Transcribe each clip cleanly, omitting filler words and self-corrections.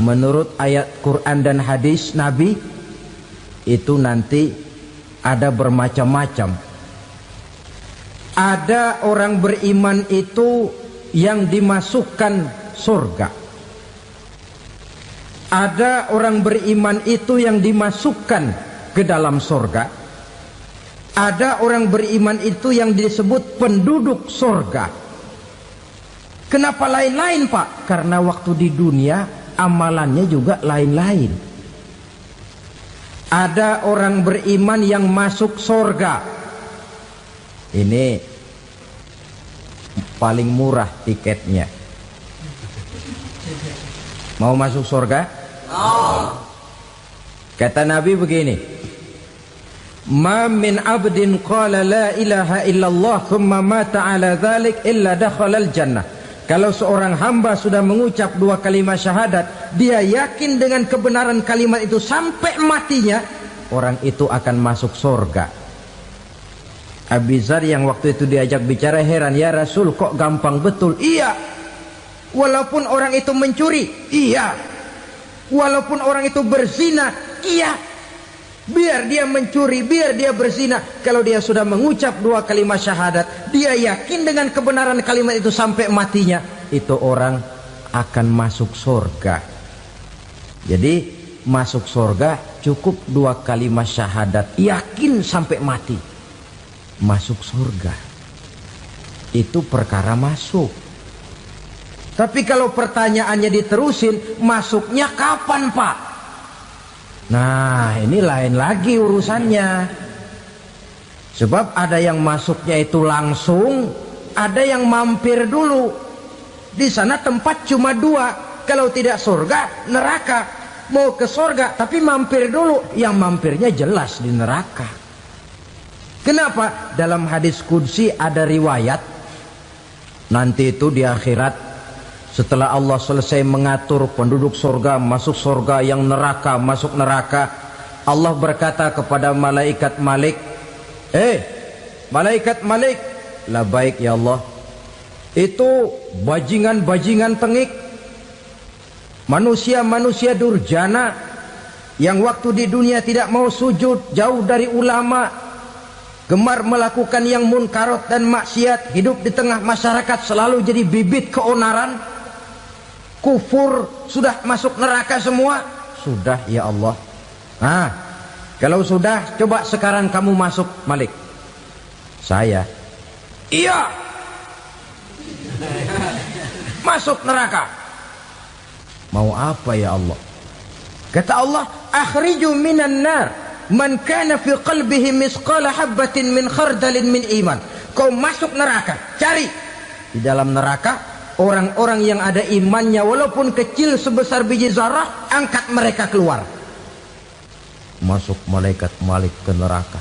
menurut ayat Quran dan hadis Nabi itu nanti ada bermacam-macam. Ada orang beriman itu yang dimasukkan surga. Ada orang beriman itu yang dimasukkan ke dalam surga. Ada orang beriman itu yang disebut penduduk surga. Kenapa lain-lain, Pak? Karena waktu di dunia amalannya juga lain-lain. Ada orang beriman yang masuk surga. Ini paling murah tiketnya. Mau masuk surga? Kata Nabi begini, ma min abdin qala la ilaha illallah thumma mata ala dhalik illa dakhalal jannah. Kalau seorang hamba sudah mengucap dua kalimat syahadat, dia yakin dengan kebenaran kalimat itu sampai matinya, orang itu akan masuk surga. Abi Dzar yang waktu itu diajak bicara heran, ya Rasul kok gampang betul? Iya. Walaupun orang itu mencuri, iya. Walaupun orang itu berzina, iya. Biar dia mencuri, biar dia berzina, kalau dia sudah mengucap dua kalimat syahadat, dia yakin dengan kebenaran kalimat itu sampai matinya, itu orang akan masuk surga. Jadi masuk surga cukup dua kalimat syahadat, yakin sampai mati, masuk surga. Itu perkara masuk. Tapi kalau pertanyaannya diterusin, masuknya kapan, Pak? Nah, ini lain lagi urusannya. Sebab ada yang masuknya itu langsung, ada yang mampir dulu. Di sana tempat cuma dua, kalau tidak surga, neraka. Mau ke surga tapi mampir dulu, yang mampirnya jelas di neraka. Kenapa? Dalam hadis qudsi ada riwayat, nanti itu di akhirat, setelah Allah selesai mengatur penduduk surga masuk surga, yang neraka masuk neraka, Allah berkata kepada malaikat Malik, malaikat Malik, labaik ya Allah, itu bajingan-bajingan tengik, manusia-manusia durjana yang waktu di dunia tidak mau sujud, jauh dari ulama, gemar melakukan yang munkarat dan maksiat, hidup di tengah masyarakat selalu jadi bibit keonaran, kufur, sudah masuk neraka semua. Sudah ya Allah. Nah, kalau sudah, coba sekarang kamu masuk, Malik. Saya, iya, masuk neraka. Mau apa ya Allah? Kata Allah, akhriju minan nar man kana fi qalbihi misqala habatin min khardalin min iman. Kau masuk neraka, cari di dalam neraka orang-orang yang ada imannya walaupun kecil sebesar biji zarah, angkat mereka keluar. Masuk malaikat Malik ke neraka,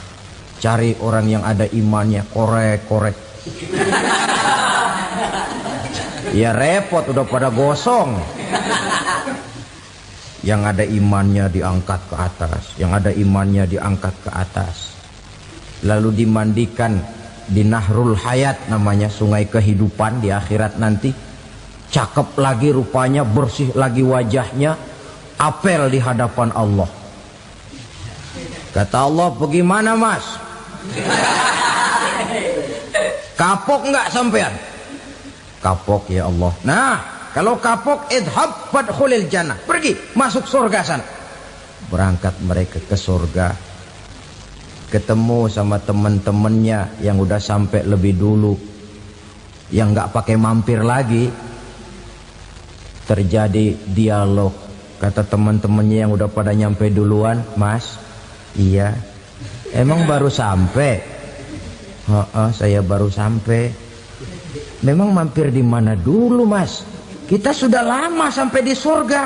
cari orang yang ada imannya, korek-korek. Ya repot, udah pada gosong. Yang ada imannya diangkat ke atas, yang ada imannya diangkat ke atas, lalu dimandikan di Nahrul Hayat, namanya sungai kehidupan di akhirat nanti. Cakep lagi rupanya, bersih lagi wajahnya, apel di hadapan Allah. Kata Allah, bagaimana mas? Kapok nggak sampean? Kapok ya Allah. Nah, kalau kapok, idhab fadkhulil jannah, pergi masuk surga sana. Berangkat mereka ke surga, ketemu sama teman-temannya yang udah sampai lebih dulu, yang nggak pakai mampir lagi. Terjadi dialog. Kata teman-temannya yang udah pada nyampe duluan, mas, iya, emang baru sampai? Saya baru sampai. Memang mampir di mana dulu mas? Kita sudah lama sampai di surga.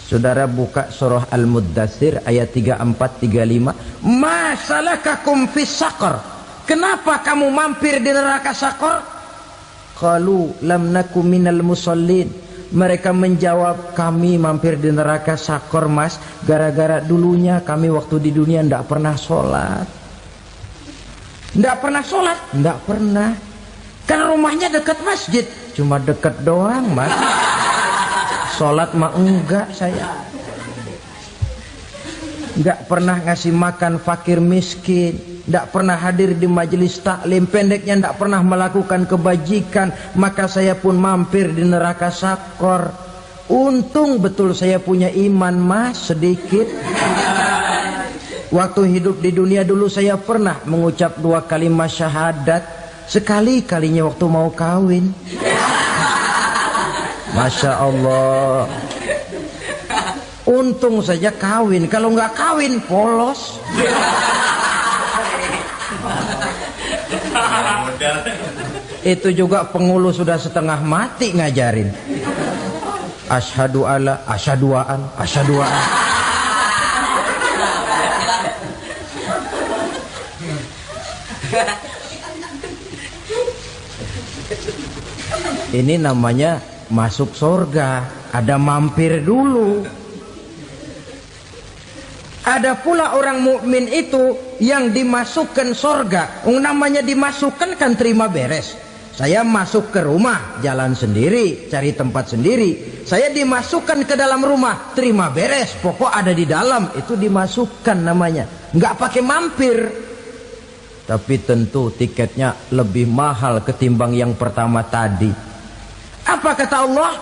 Saudara buka surah Al-Muddatsir ayat 34-35. Ma salakakum fis saqar? Kenapa kamu mampir di neraka Saqar? Qalu lam naku minal musallin. Mereka menjawab, kami mampir di neraka Saqar mas, gara-gara dulunya kami waktu di dunia ndak pernah sholat. Ndak pernah sholat? Ndak pernah. Kan rumahnya dekat masjid, cuma dekat doang mas. Sholat mah enggak saya. Enggak pernah ngasih makan fakir miskin, enggak pernah hadir di majelis taklim, pendeknya enggak pernah melakukan kebajikan, maka saya pun mampir di neraka sakor. Untung betul saya punya iman mas sedikit. Waktu hidup di dunia dulu saya pernah mengucap 2 kalimat syahadat, sekali-kalinya waktu mau kawin. Masya Allah. Untung saja kawin, kalau nggak kawin polos. Itu juga pengulu sudah setengah mati ngajarin. Asyhadu alla, asyaduaan, asyaduaan. Ini namanya masuk surga, ada mampir dulu. Ada pula orang mukmin itu yang dimasukkan surga. Namanya dimasukkan kan terima beres. Saya masuk ke rumah, jalan sendiri, cari tempat sendiri. Saya dimasukkan ke dalam rumah, terima beres. Pokok ada di dalam, itu dimasukkan namanya. Nggak pakai mampir. Tapi tentu tiketnya lebih mahal ketimbang yang pertama tadi. Apa kata Allah?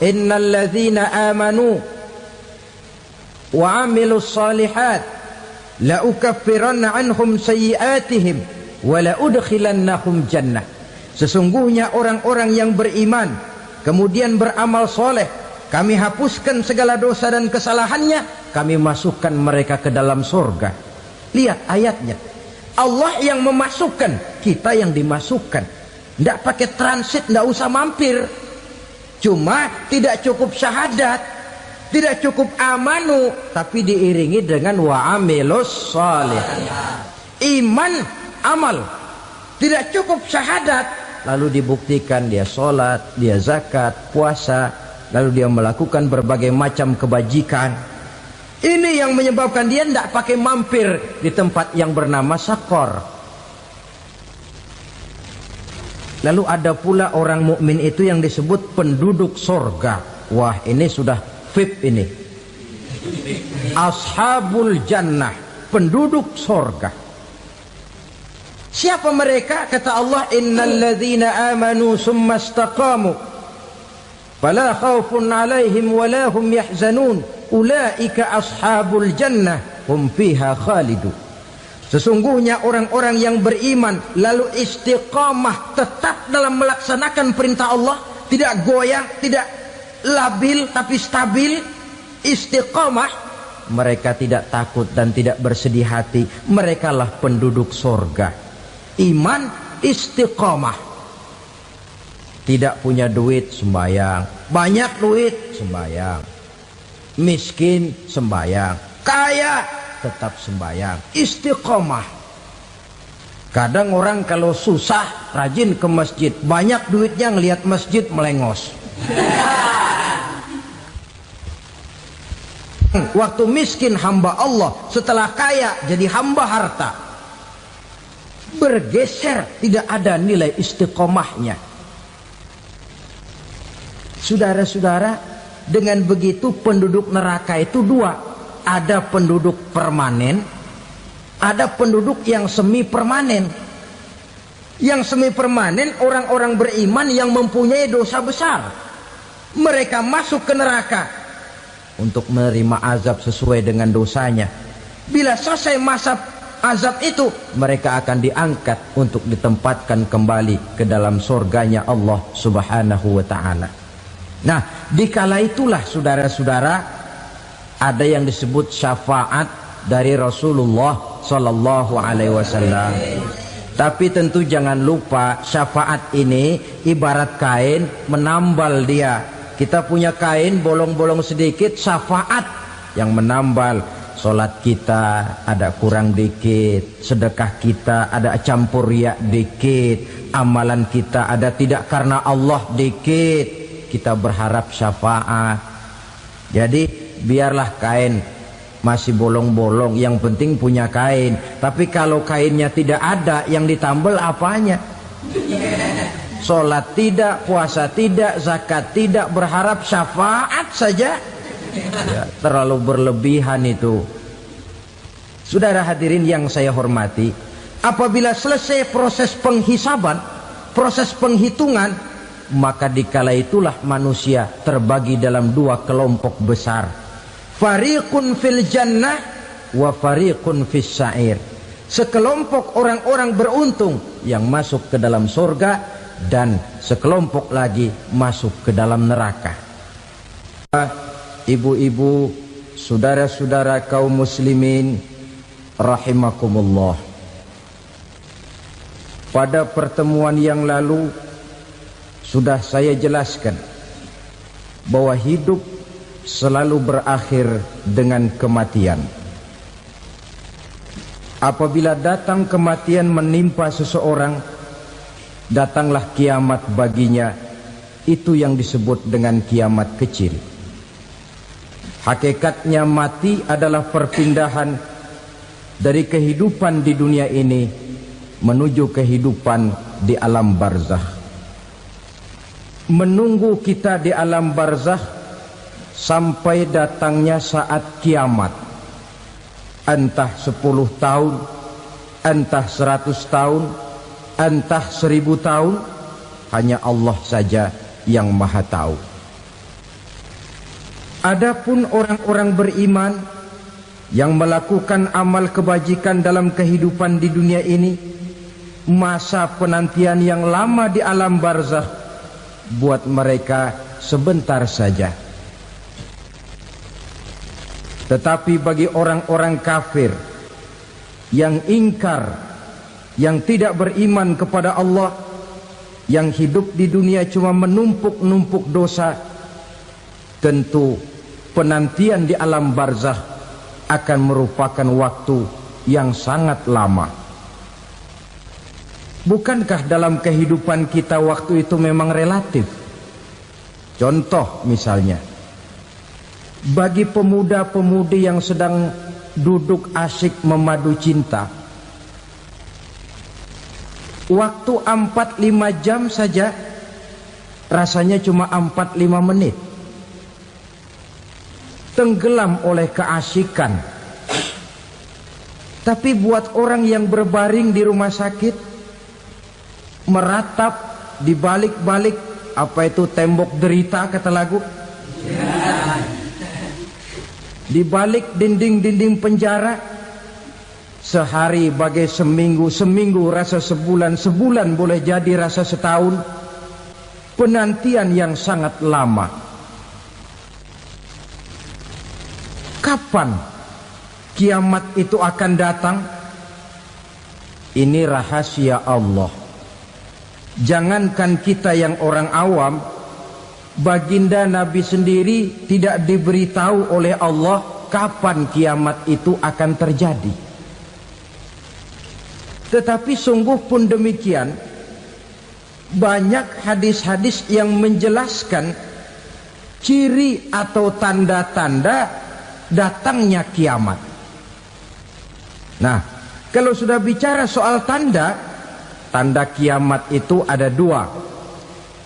Innal ladzina amanu wa amilus salihat la ukaffiranna anhum sayyi'atihim wa la udkhilannahum jannah. Sesungguhnya orang-orang yang beriman kemudian beramal soleh, kami hapuskan segala dosa dan kesalahannya, kami masukkan mereka ke dalam surga. Lihat ayatnya, Allah yang memasukkan, kita yang dimasukkan. Tidak pakai transit, tidak usah mampir. Cuma tidak cukup syahadat, tidak cukup amanu, tapi diiringi dengan wa amilus salih. Iman, amal. Tidak cukup syahadat, lalu dibuktikan dia sholat, dia zakat, puasa, lalu dia melakukan berbagai macam kebajikan. Ini yang menyebabkan dia tidak pakai mampir di tempat yang bernama sakor. Lalu ada pula orang mukmin itu yang disebut penduduk sorga. Wah, ini sudah VIP ini. Ashabul jannah, penduduk sorga. Siapa mereka? Kata Allah, innal ladzina amanu summa istaqamu fala khaufun alaihim wala hum yahzanun ulaika ashabul jannah hum fiha khalidun. Sesungguhnya orang-orang yang beriman lalu istiqamah, tetap dalam melaksanakan perintah Allah, tidak goyang, tidak labil tapi stabil, istiqamah, mereka tidak takut dan tidak bersedih hati. Merekalah penduduk surga. Iman, istiqamah. Tidak punya duit, sembahyang. Banyak duit, sembahyang. Miskin, sembahyang. Kaya, tetap sembahyang. Istiqamah. Kadang orang kalau susah rajin ke masjid, banyak duitnya ngelihat masjid melengos. Waktu miskin hamba Allah, setelah kaya jadi hamba harta. Bergeser, tidak ada nilai istiqomahnya. Saudara-saudara, dengan begitu penduduk neraka itu dua. Ada penduduk permanen, ada penduduk yang semi permanen. Yang semi permanen orang-orang beriman yang mempunyai dosa besar. Mereka masuk ke neraka untuk menerima azab sesuai dengan dosanya. Bila selesai masa azab itu, mereka akan diangkat untuk ditempatkan kembali ke dalam surganya Allah Subhanahu wa ta'ala. Nah, dikala itulah saudara-saudara, ada yang disebut syafaat dari Rasulullah Sallallahu Alaihi Wasallam. Tapi tentu jangan lupa, syafaat ini ibarat kain menambal dia. Kita punya kain bolong-bolong sedikit, syafaat yang menambal. Sholat kita ada kurang dikit, sedekah kita ada campur riak dikit, amalan kita ada tidak karena Allah dikit, kita berharap syafaat. Jadi biarlah kain masih bolong-bolong, yang penting punya kain. Tapi kalau kainnya tidak ada, yang ditambal apanya? sholat tidak, puasa tidak, zakat tidak, berharap syafaat saja. Ya, terlalu berlebihan itu. Saudara hadirin yang saya hormati, apabila selesai proses penghisaban, proses penghitungan, maka dikala itulah manusia terbagi dalam dua kelompok besar. Fariqun fil jannah wa fariqun fis sa'ir. Sekelompok orang-orang beruntung yang masuk ke dalam surga, dan sekelompok lagi masuk ke dalam neraka. Ibu-ibu, saudara-saudara kaum muslimin rahimakumullah. Pada pertemuan yang lalu sudah saya jelaskan bahwa hidup selalu berakhir dengan kematian. Apabila datang kematian menimpa seseorang, datanglah kiamat baginya. Itu yang disebut dengan kiamat kecil. Hakikatnya mati adalah perpindahan dari kehidupan di dunia ini menuju kehidupan di alam barzakh. Menunggu kita di alam barzakh sampai datangnya saat kiamat. Entah 10 tahun, entah 100 tahun, entah 1000 tahun, hanya Allah saja yang maha tahu. Adapun orang-orang beriman yang melakukan amal kebajikan dalam kehidupan di dunia ini, masa penantian yang lama di alam barzakh buat mereka sebentar saja. Tetapi bagi orang-orang kafir yang ingkar, yang tidak beriman kepada Allah, yang hidup di dunia cuma menumpuk-numpuk dosa, tentu penantian di alam barzakh akan merupakan waktu yang sangat lama. Bukankah dalam kehidupan kita waktu itu memang relatif? Contoh misalnya, bagi pemuda-pemudi yang sedang duduk asyik memadu cinta, waktu 4-5 jam saja rasanya cuma 4-5 menit. Tenggelam oleh keasikan. Tapi buat orang yang berbaring di rumah sakit, meratap di balik-balik apa itu tembok derita kata lagu, di balik dinding-dinding penjara, sehari bagai seminggu, seminggu rasa sebulan, sebulan boleh jadi rasa setahun. Penantian yang sangat lama. Kapan kiamat itu akan datang? Ini rahasia Allah. Jangankan kita yang orang awam, baginda Nabi sendiri tidak diberitahu oleh Allah kapan kiamat itu akan terjadi. Tetapi sungguh pun demikian, banyak hadis-hadis yang menjelaskan ciri atau tanda-tanda datangnya kiamat. Nah, kalau sudah bicara soal tanda, tanda kiamat itu ada dua.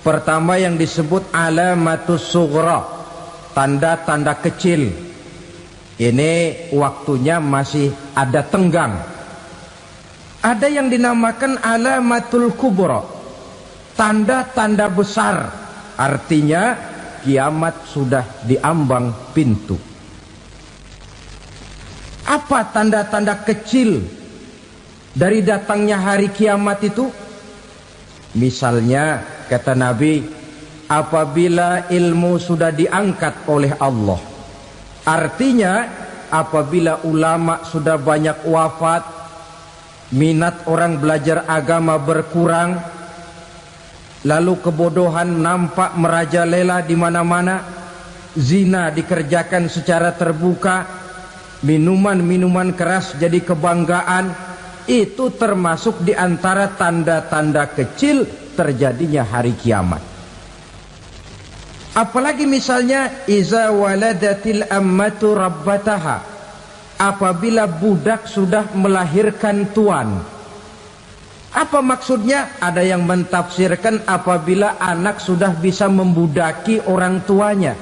Pertama yang disebut alamatus sughra, tanda-tanda kecil. Ini waktunya masih ada tenggang. Ada yang dinamakan alamatul kubra, tanda-tanda besar. Artinya kiamat sudah diambang pintu. Apa tanda-tanda kecil dari datangnya hari kiamat itu? Misalnya kata Nabi, apabila ilmu sudah diangkat oleh Allah, artinya apabila ulama sudah banyak wafat, minat orang belajar agama berkurang, lalu kebodohan nampak merajalela di mana-mana, zina dikerjakan secara terbuka, minuman-minuman keras jadi kebanggaan, itu termasuk di antara tanda-tanda kecil terjadinya hari kiamat. Apalagi misalnya iza waladatil ammatu rabbataha, apabila budak sudah melahirkan tuan. Apa maksudnya? Ada yang mentafsirkan apabila anak sudah bisa membudaki orang tuanya.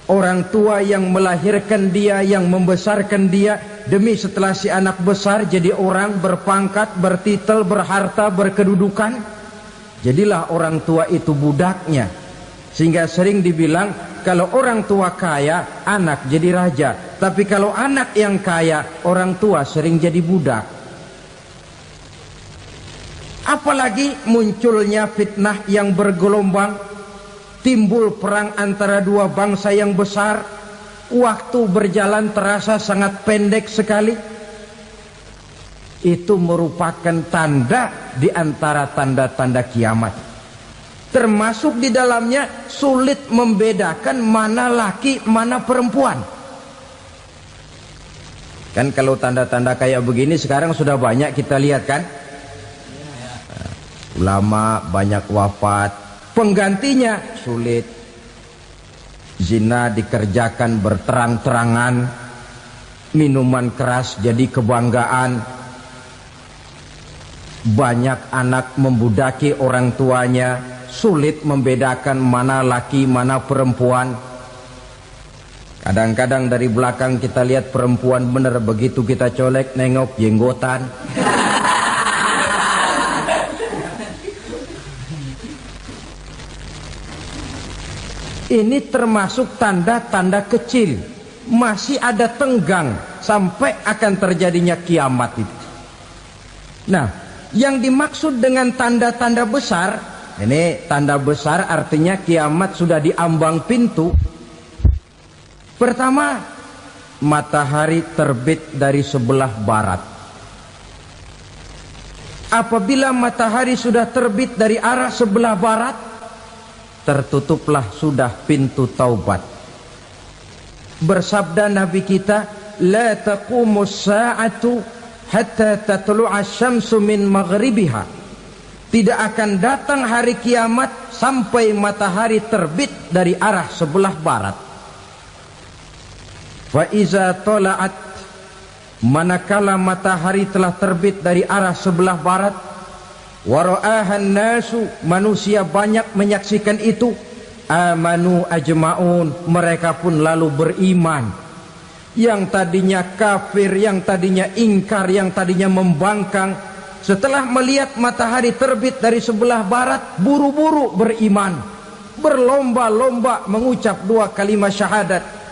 Orang tua yang melahirkan dia, yang membesarkan dia, demi setelah si anak besar jadi orang berpangkat, bertitel, berharta, berkedudukan, jadilah orang tua itu budaknya. Sehingga sering dibilang kalau orang tua kaya, anak jadi raja. Tapi kalau anak yang kaya, orang tua sering jadi budak. Apalagi munculnya fitnah yang bergelombang, timbul perang antara dua bangsa yang besar, waktu berjalan terasa sangat pendek sekali. Itu merupakan tanda di antara tanda-tanda kiamat. Termasuk di dalamnya sulit membedakan mana laki, mana perempuan. Kan kalau tanda-tanda kayak begini sekarang sudah banyak kita lihat kan? Ulama banyak wafat, penggantinya sulit. Zina dikerjakan berterang-terangan, minuman keras jadi kebanggaan, banyak anak membudaki orang tuanya, sulit membedakan mana laki mana perempuan. Kadang-kadang dari belakang kita lihat perempuan bener, begitu kita colek nengok jenggotan. Ini termasuk tanda-tanda kecil. Masih ada tenggang sampai akan terjadinya kiamat itu. Nah, yang dimaksud dengan tanda-tanda besar, ini tanda besar artinya kiamat sudah diambang pintu. Pertama, matahari terbit dari sebelah barat. Apabila matahari sudah terbit dari arah sebelah barat, tertutuplah sudah pintu taubat. Bersabda Nabi kita, la taqumus sa'atu hatta tatlu'a syamsu min maghribiha. Tidak akan datang hari kiamat sampai matahari terbit dari arah sebelah barat. Fa iza tala'at, manakala matahari telah terbit dari arah sebelah barat, wara'ahan nasu, manusia banyak menyaksikan itu, amanu ajma'un, mereka pun lalu beriman. Yang tadinya kafir, yang tadinya ingkar, yang tadinya membangkang, setelah melihat matahari terbit dari sebelah barat, buru-buru beriman, berlomba-lomba mengucap dua kalimat syahadat.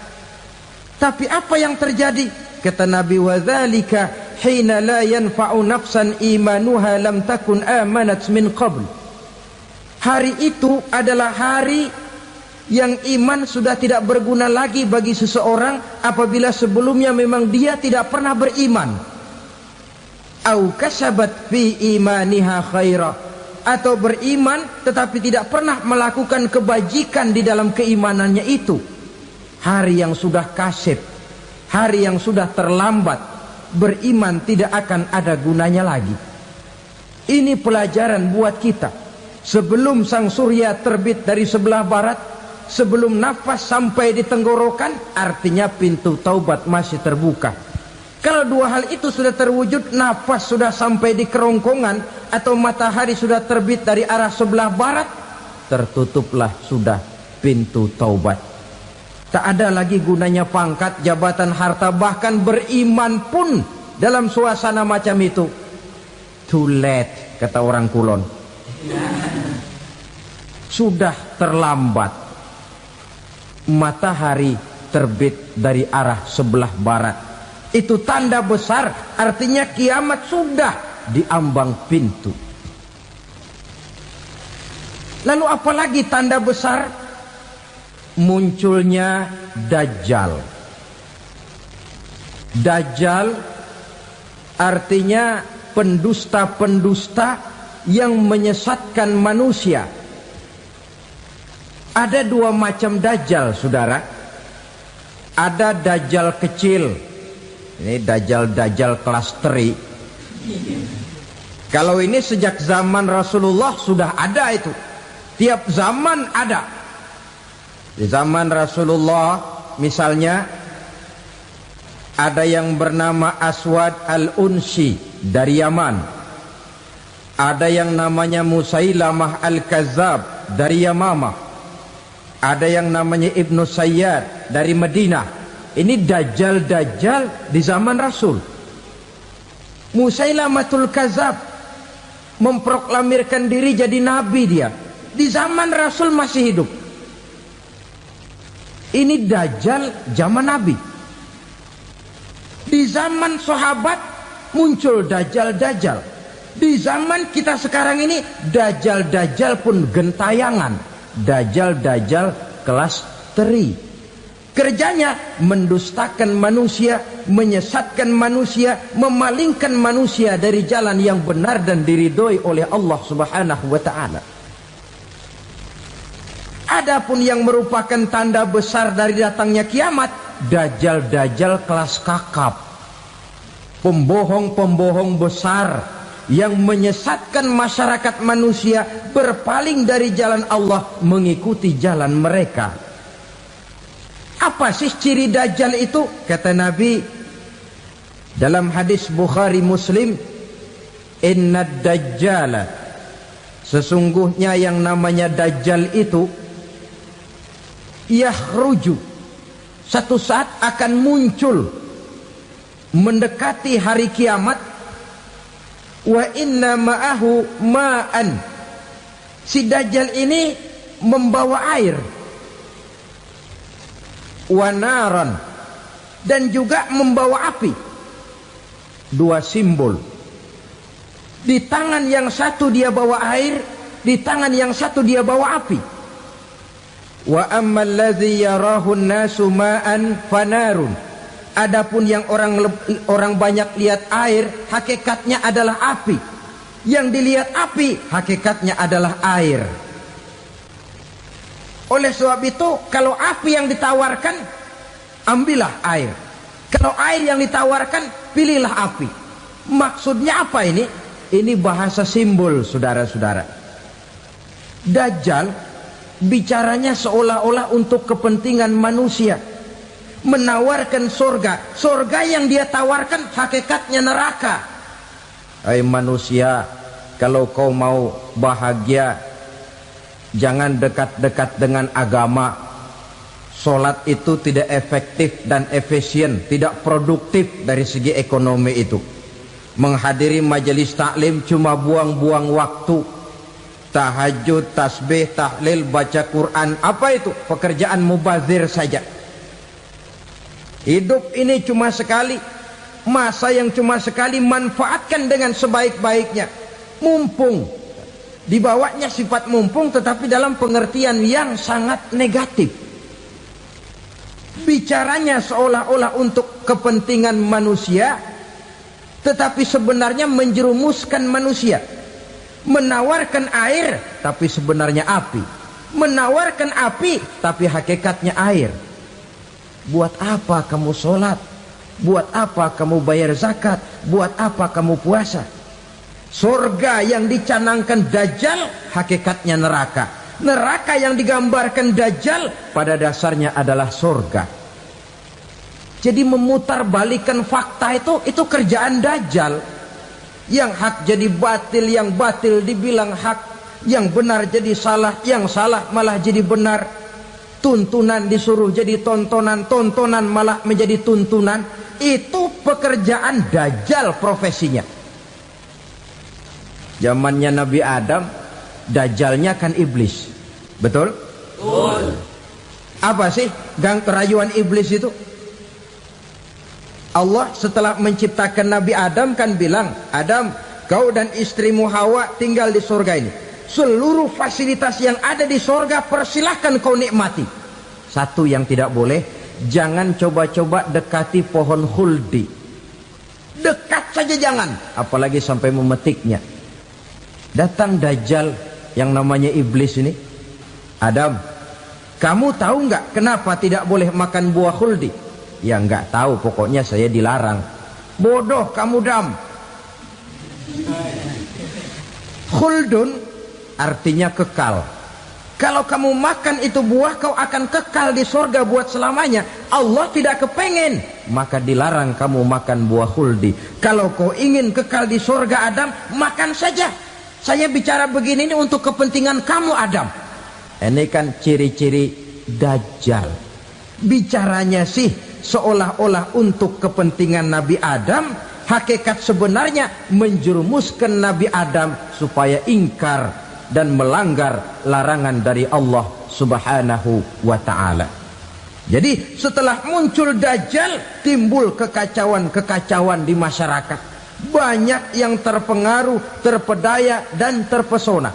Tapi apa yang terjadi? Kata Nabi, wadzalika hina la yanfa'u nafsan imanuha lam takun amanat min qabl. Hari itu adalah hari yang iman sudah tidak berguna lagi bagi seseorang apabila sebelumnya memang dia tidak pernah beriman. Au kasabat fi imaniha khaira, atau beriman tetapi tidak pernah melakukan kebajikan di dalam keimanannya itu. Hari yang sudah kasib, hari yang sudah terlambat, beriman tidak akan ada gunanya lagi. Ini pelajaran buat kita. Sebelum sang surya terbit dari sebelah barat, sebelum nafas sampai di tenggorokan, artinya pintu taubat masih terbuka. Kalau dua hal itu sudah terwujud, nafas sudah sampai di kerongkongan atau matahari sudah terbit dari arah sebelah barat, tertutuplah sudah pintu taubat. Tak ada lagi gunanya pangkat, jabatan, harta, bahkan beriman pun dalam suasana macam itu. Too late, kata orang Kulon. Sudah terlambat. Matahari terbit dari arah sebelah barat. Itu tanda besar, artinya kiamat sudah diambang pintu. Lalu apalagi tanda besar? Munculnya Dajjal. Dajjal artinya pendusta-pendusta yang menyesatkan manusia. Ada dua macam Dajjal, saudara. Ada Dajjal kecil. Ini Dajjal kelas teri. Kalau ini sejak zaman Rasulullah sudah ada itu. Tiap zaman ada. Di zaman Rasulullah misalnya ada yang bernama Aswad al-Unsi dari Yaman. Ada yang namanya Musailamah Al-Kazzab dari Yamamah. Ada yang namanya Ibnu Sayyad dari Madinah. Ini dajjal-dajjal di zaman Rasul. Musailamatul Kazzab memproklamirkan diri jadi nabi dia. Di zaman Rasul masih hidup. Ini dajjal zaman Nabi. Di zaman sahabat muncul dajjal-dajjal. Di zaman kita sekarang ini dajjal-dajjal pun gentayangan. Dajjal-dajjal kelas teri. Kerjanya mendustakan manusia, menyesatkan manusia, memalingkan manusia dari jalan yang benar dan diridhoi oleh Allah Subhanahu wa taala. Adapun yang merupakan tanda besar dari datangnya kiamat, dajjal-dajjal kelas kakap. Pembohong-pembohong besar yang menyesatkan masyarakat manusia berpaling dari jalan Allah mengikuti jalan mereka. Apa sih ciri dajjal itu? Kata Nabi dalam hadis Bukhari Muslim, inna dajjala, sesungguhnya yang namanya dajjal itu yakhruju, satu saat akan muncul mendekati hari kiamat. Wa inna ma'ahu ma'an, si dajjal ini membawa air. Wa naran, dan juga membawa api. Dua simbol. Di tangan yang satu dia bawa air, di tangan yang satu dia bawa api. Wa ammal ladzi yarahu an-nasu ma'an fanarun, adapun yang orang banyak lihat air, hakikatnya adalah api. Yang dilihat api, hakikatnya adalah air. Oleh sebab itu, kalau api yang ditawarkan, ambillah air. Kalau air yang ditawarkan, pilihlah api. Maksudnya apa ini? Ini bahasa simbol, saudara-saudara. Dajjal bicaranya seolah-olah untuk kepentingan manusia. Menawarkan surga. Surga yang dia tawarkan hakikatnya neraka. Hai manusia, kalau kau mau bahagia, jangan dekat-dekat dengan agama. Solat itu tidak efektif dan efisien, tidak produktif dari segi ekonomi itu. Menghadiri majelis taklim cuma buang-buang waktu. Tahajud, tasbih, tahlil, baca Quran, apa itu? Pekerjaan mubazir saja. Hidup ini cuma sekali, masa yang cuma sekali, manfaatkan dengan sebaik-baiknya. Mumpung, dibawanya sifat mumpung tetapi dalam pengertian yang sangat negatif. Bicaranya seolah-olah untuk kepentingan manusia, tetapi sebenarnya menjerumuskan manusia. Menawarkan air tapi sebenarnya api. Menawarkan api tapi hakikatnya air. Buat apa kamu sholat? Buat apa kamu bayar zakat? Buat apa kamu puasa? Surga yang dicanangkan dajjal hakikatnya neraka. Neraka yang digambarkan dajjal pada dasarnya adalah surga. Jadi memutarbalikkan fakta itu kerjaan dajjal. Yang hak jadi batil, yang batil dibilang hak, yang benar jadi salah, yang salah malah jadi benar. Tuntunan disuruh jadi tontonan, tontonan malah menjadi tuntunan. Itu pekerjaan dajjal profesinya. Zamannya Nabi Adam, dajjalnya kan iblis. Betul? Betul. Apa sih gang kerayuan iblis itu? Allah setelah menciptakan Nabi Adam kan bilang, Adam, kau dan istrimu Hawa tinggal di surga ini. Seluruh fasilitas yang ada di surga persilahkan kau nikmati. Satu yang tidak boleh, jangan coba-coba dekati pohon khuldi. Dekat saja jangan, apalagi sampai memetiknya. Datang dajjal yang namanya iblis ini. Adam, kamu tahu nggak kenapa tidak boleh makan buah khuldi? Ya nggak tahu, pokoknya saya dilarang. Bodoh kamu Dam. Khuldun artinya kekal. Kalau kamu makan itu buah, kau akan kekal di surga buat selamanya. Allah tidak kepengen, maka dilarang kamu makan buah khuldi. Kalau kau ingin kekal di surga Adam, makan saja. Saya bicara begini ini untuk kepentingan kamu Adam. Ini kan ciri-ciri Dajjal. Bicaranya sih seolah-olah untuk kepentingan Nabi Adam, hakikat sebenarnya menjerumuskan Nabi Adam supaya ingkar dan melanggar larangan dari Allah Subhanahu wa ta'ala. Jadi setelah muncul Dajjal, timbul kekacauan-kekacauan di masyarakat. Banyak yang terpengaruh, terpedaya dan terpesona.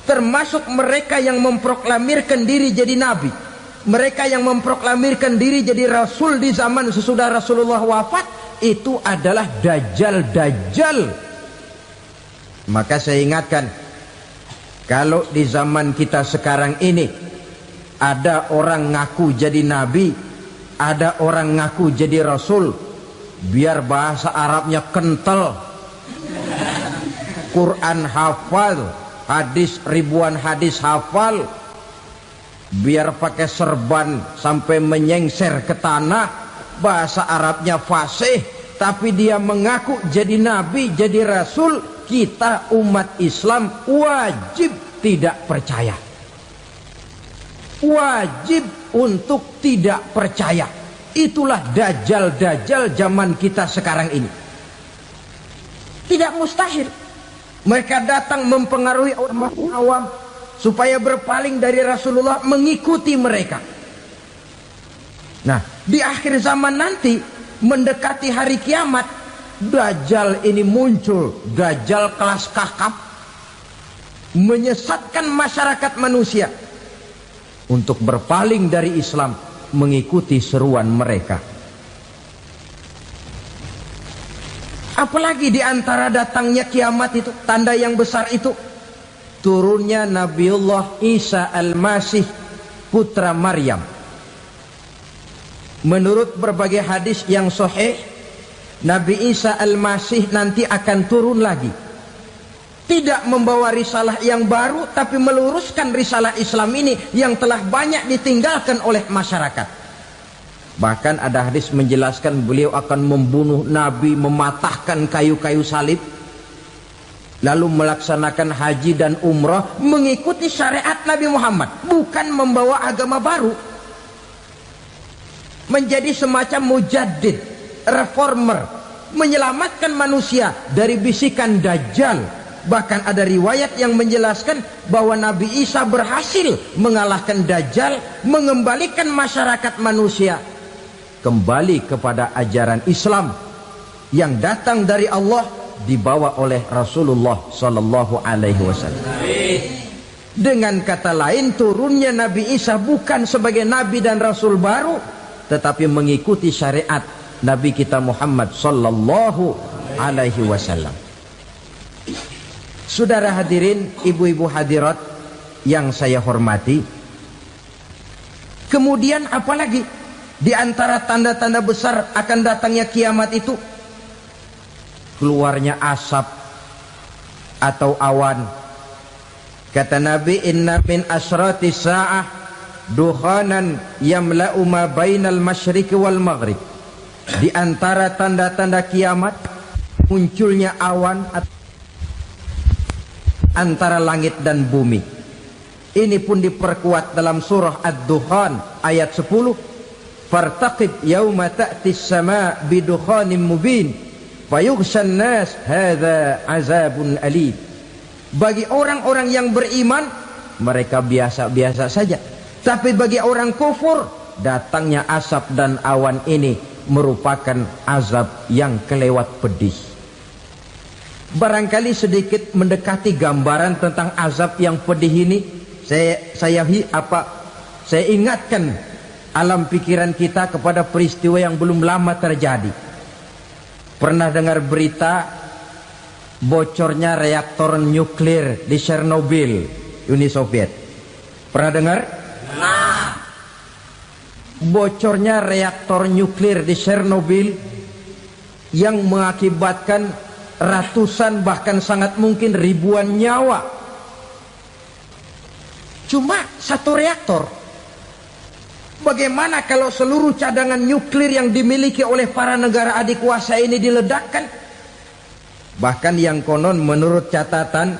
Termasuk mereka yang memproklamirkan diri jadi nabi, mereka yang memproklamirkan diri jadi rasul di zaman sesudah Rasulullah wafat. Itu adalah Dajjal. Maka saya ingatkan, kalau di zaman kita sekarang ini ada orang ngaku jadi nabi, ada orang ngaku jadi rasul, biar bahasa Arabnya kental, Quran hafal, hadis ribuan hadis hafal, biar pakai serban sampai menyengser ke tanah, bahasa Arabnya fasih, tapi dia mengaku jadi nabi, jadi rasul, kita umat Islam wajib tidak percaya. Wajib untuk tidak percaya. Itulah Dajjal zaman kita sekarang ini. Tidak mustahil mereka datang mempengaruhi orang awam supaya berpaling dari Rasulullah, mengikuti mereka. Nah, di akhir zaman nanti, mendekati hari kiamat, Dajjal ini muncul. Dajjal kelas kakap, menyesatkan masyarakat manusia untuk berpaling dari Islam, mengikuti seruan mereka. Apalagi di antara datangnya kiamat itu, tanda yang besar itu, turunnya Nabiullah Isa Al-Masih, putra Maryam. Menurut berbagai hadis yang sahih, Nabi Isa Al-Masih nanti akan turun lagi. Tidak membawa risalah yang baru, tapi meluruskan risalah Islam ini yang telah banyak ditinggalkan oleh masyarakat. Bahkan ada hadis menjelaskan beliau akan membunuh Nabi, mematahkan kayu-kayu salib, lalu melaksanakan haji dan umrah mengikuti syariat Nabi Muhammad, bukan membawa agama baru. Menjadi semacam mujaddid, reformer, menyelamatkan manusia dari bisikan Dajjal. Bahkan ada riwayat yang menjelaskan bahwa Nabi Isa berhasil mengalahkan Dajjal, mengembalikan masyarakat manusia kembali kepada ajaran Islam yang datang dari Allah, dibawa oleh Rasulullah sallallahu alaihi wasallam. Dengan kata lain, turunnya Nabi Isa bukan sebagai nabi dan rasul baru, tetapi mengikuti syariat Nabi kita Muhammad sallallahu alaihi wasallam. Saudara hadirin, ibu-ibu hadirat yang saya hormati, kemudian apalagi di antara tanda-tanda besar akan datangnya kiamat itu? Keluarnya asap atau awan. Kata Nabi, inna min asrati sa'ah dukhanan yamla'u ma bainal masyriqi wal maghrib. Di antara tanda-tanda kiamat, munculnya awan antara langit dan bumi. Ini pun diperkuat dalam surah Ad-Dukhan ayat 10. Fartaqib yauma ta'tis sama bidukhanin mubin fayughshan nas hadza azabun alim. Bagi orang-orang yang beriman, mereka biasa-biasa saja. Tapi bagi orang kufur, datangnya asap dan awan ini merupakan azab yang kelewat pedih. Barangkali sedikit mendekati gambaran tentang azab yang pedih ini, saya ingatkan alam pikiran kita kepada peristiwa yang belum lama terjadi. Pernah dengar berita bocornya reaktor nuklir di Chernobyl, Uni Soviet? Pernah dengar? Nah, bocornya reaktor nuklir di Chernobyl yang mengakibatkan ratusan bahkan sangat mungkin ribuan nyawa. Cuma satu reaktor. Bagaimana kalau seluruh cadangan nuklir yang dimiliki oleh para negara adikuasa ini diledakkan? Bahkan yang konon menurut catatan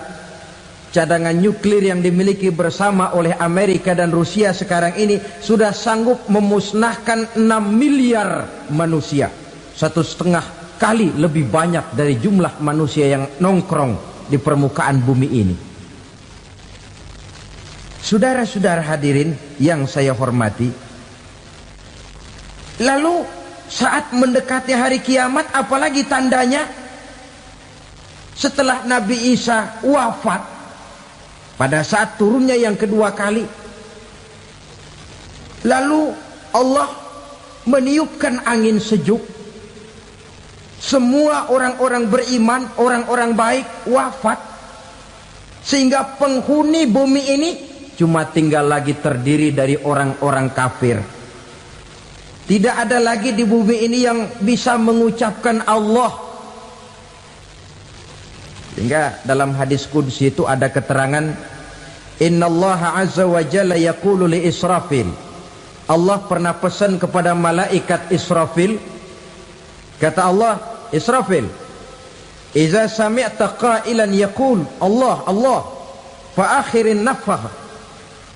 cadangan nuklir yang dimiliki bersama oleh Amerika dan Rusia sekarang ini sudah sanggup memusnahkan 6 miliar manusia, 1,5 kali lebih banyak dari jumlah manusia yang nongkrong di permukaan bumi ini. Saudara-saudara hadirin yang saya hormati, lalu saat mendekati hari kiamat, apalagi tandanya? Setelah Nabi Isa wafat, pada saat turunnya yang kedua kali, lalu Allah meniupkan angin sejuk. Semua orang-orang beriman, orang-orang baik wafat, sehingga penghuni bumi ini cuma tinggal lagi terdiri dari orang-orang kafir. Tidak ada lagi di bumi ini yang bisa mengucapkan Allah. Sehingga dalam hadis qudsi itu ada keterangan, innallaha azza wa jalla yaqulu li Israfil. Allah pernah pesan kepada malaikat Israfil, kata Allah, Israfil, idza sami'ta qailan yaqul Allah Allah fa akhirin nafakh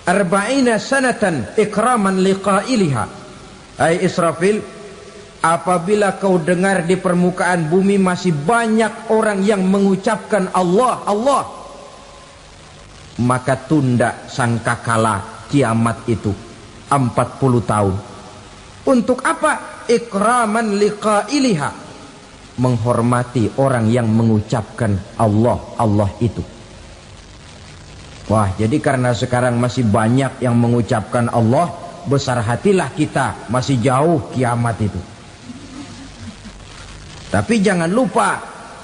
40 sanatan ikraman liqailiha. Hai Israfil, apabila kau dengar di permukaan bumi masih banyak orang yang mengucapkan Allah Allah, maka tunda sangkakala kiamat itu 40 tahun. Untuk apa? Ikraman liqailiha, menghormati orang yang mengucapkan Allah Allah itu. Wah, jadi karena sekarang masih banyak yang mengucapkan Allah, besar hatilah kita, masih jauh kiamat itu. Tapi jangan lupa,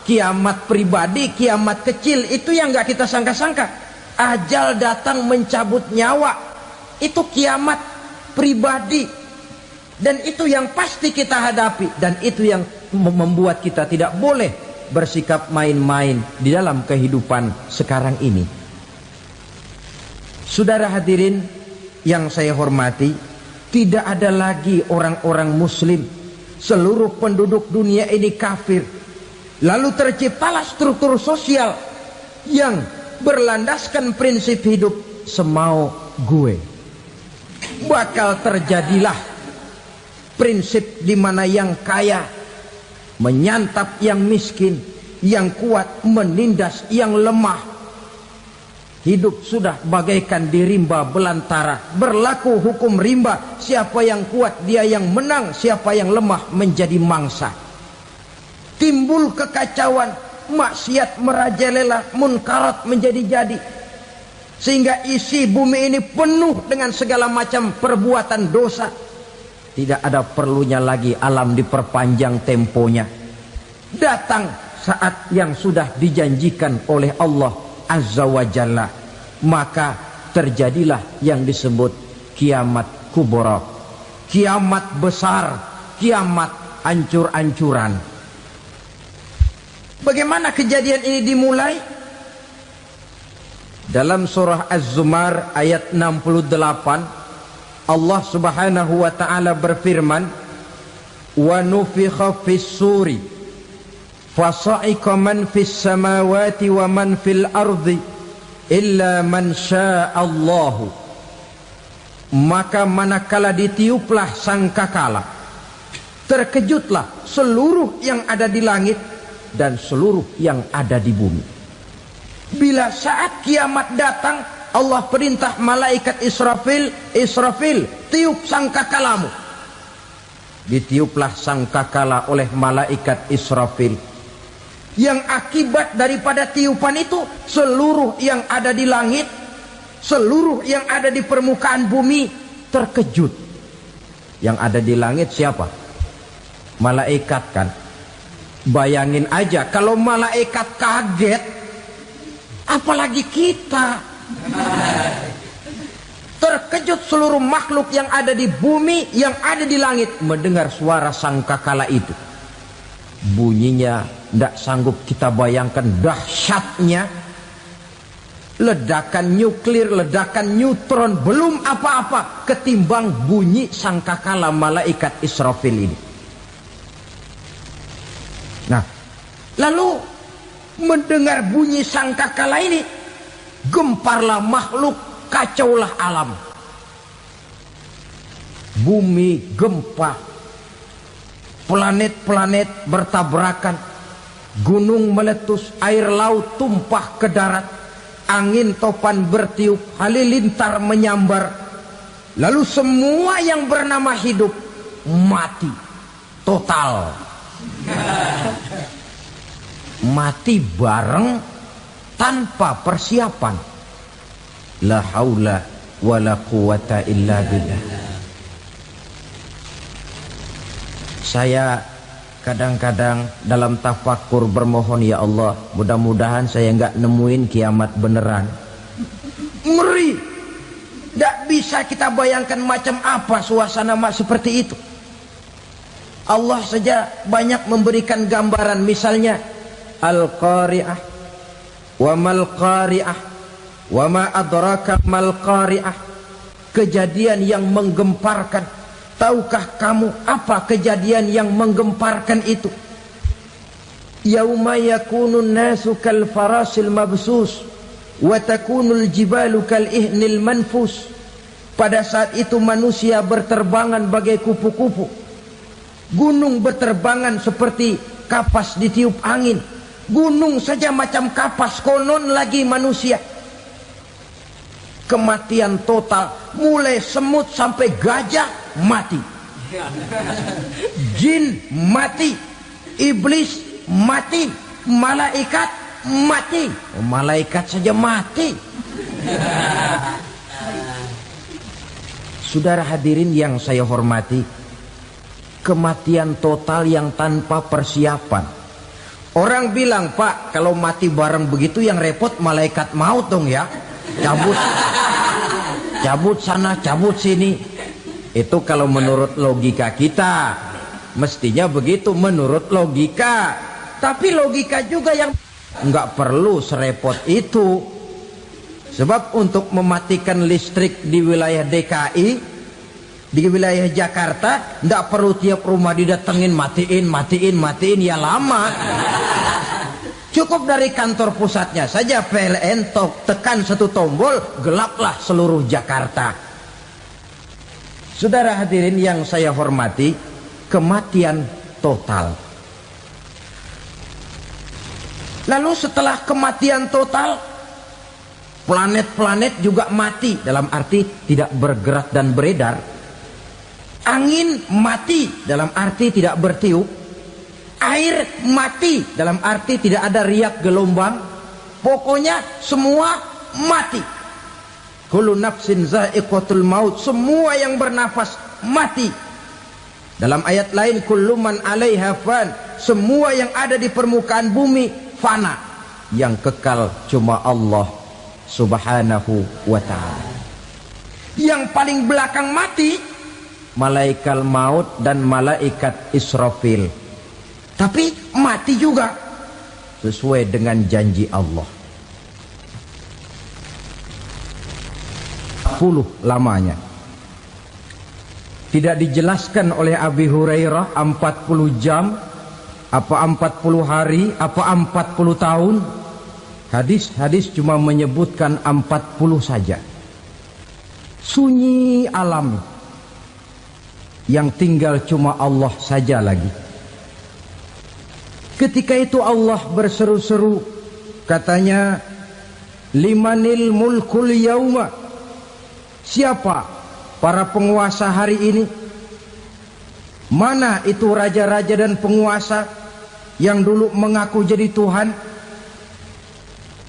kiamat pribadi, kiamat kecil itu yang gak kita sangka-sangka. Ajal datang mencabut nyawa, itu kiamat pribadi, dan itu yang pasti kita hadapi, dan itu yang membuat kita tidak boleh bersikap main-main di dalam kehidupan sekarang ini. Saudara hadirin yang saya hormati, tidak ada lagi orang-orang muslim. Seluruh penduduk dunia ini kafir. Lalu terciptalah struktur sosial yang berlandaskan prinsip hidup semau gue. Bakal terjadilah prinsip di mana yang kaya menyantap yang miskin, yang kuat menindas yang lemah. Hidup sudah bagaikan di rimba belantara, berlaku hukum rimba, siapa yang kuat dia yang menang, siapa yang lemah menjadi mangsa. Timbul kekacauan, maksiat merajalela, munkarat menjadi-jadi, sehingga isi bumi ini penuh dengan segala macam perbuatan dosa. Tidak ada perlunya lagi alam diperpanjang temponya. Datang saat yang sudah dijanjikan oleh Allah Azza wa Jalla, maka terjadilah yang disebut kiamat kubra, kiamat besar, kiamat ancur-ancuran. Bagaimana kejadian ini dimulai? Dalam surah Az-Zumar ayat 68, Allah subhanahu wa ta'ala berfirman, wa nufikha fis suri fasa'iqa man fis samawati wa man fil ardi illa man sya'allahu. Maka manakala ditiuplah sangkakala, terkejutlah seluruh yang ada di langit dan seluruh yang ada di bumi. Bila saat kiamat datang, Allah perintah malaikat Israfil, Israfil, tiup sangkakalamu. Ditiuplah sangkakala oleh malaikat Israfil. Yang akibat daripada tiupan itu, seluruh yang ada di langit, seluruh yang ada di permukaan bumi terkejut. Yang ada di langit siapa? Malaikat kan. Bayangin aja kalau malaikat kaget, apalagi kita. Terkejut seluruh makhluk yang ada di bumi, yang ada di langit mendengar suara sangkakala itu. Bunyinya tidak sanggup kita bayangkan dahsyatnya. Ledakan nuklir, ledakan neutron, belum apa-apa ketimbang bunyi sangkakala malaikat Israfil ini. Nah, lalu mendengar bunyi sangkakala ini, gemparlah makhluk, kacaulah alam. Bumi gempa, planet-planet bertabrakan, gunung meletus, air laut tumpah ke darat, angin topan bertiup, halilintar menyambar. Lalu semua yang bernama hidup mati total. Mati bareng tanpa persiapan. La haula wala quwata illa billah. Saya kadang-kadang dalam tafakur bermohon, ya Allah, mudah-mudahan saya enggak nemuin kiamat beneran. Ngeri. Tidak bisa kita bayangkan macam apa suasana seperti itu. Allah saja banyak memberikan gambaran, misalnya Al-Qari'ah, wa mal qari'ah, wa ma adraka mal qari'ah. Kejadian yang menggemparkan. Tahukah kamu apa kejadian yang menggemparkan itu? Yauma yakunun nasu kal farasil mabsus wa takunul jibalu kal ihnil manfus. Pada saat itu manusia berterbangan bagai kupu-kupu, gunung berterbangan seperti kapas ditiup angin. Gunung saja macam kapas, konon lagi manusia. Kematian total, mulai semut sampai gajah mati, jin mati, iblis mati, malaikat mati. Malaikat saja mati. Saudara hadirin yang saya hormati, kematian total yang tanpa persiapan. Orang bilang, Pak, kalau mati bareng begitu yang repot malaikat maut dong ya. Cabut sana, cabut sini. Itu kalau menurut logika kita, mestinya begitu menurut logika. Tapi logika juga yang nggak perlu serepot itu. Sebab untuk mematikan listrik di wilayah DKI, di wilayah Jakarta, nggak perlu tiap rumah didatengin, matiin, ya lama. Cukup dari kantor pusatnya saja PLN tekan satu tombol, gelaplah seluruh Jakarta. Saudara hadirin yang saya hormati, kematian total. Lalu setelah kematian total, planet-planet juga mati, dalam arti tidak bergerak dan beredar. Angin mati, dalam arti tidak bertiup. Air mati, dalam arti tidak ada riak gelombang. Pokoknya semua mati. Kullu nafsin za'iqatul maut. Semua yang bernafas mati. Dalam ayat lain, kullu man 'alaiha fan. Semua yang ada di permukaan bumi fana. Yang kekal cuma Allah Subhanahu wa ta'ala. Yang paling belakang mati, malaikat maut dan malaikat Israfil. Tapi mati juga sesuai dengan janji Allah. 10 lamanya. Tidak dijelaskan oleh Abi Hurairah 40 jam, apa 40 hari, apa 40 tahun. Hadis-hadis cuma menyebutkan 40 saja. Sunyi alam, yang tinggal cuma Allah saja lagi. Ketika itu Allah berseru-seru, katanya, limanil mulkul yauma. Siapa para penguasa hari ini? Mana itu raja-raja dan penguasa yang dulu mengaku jadi Tuhan?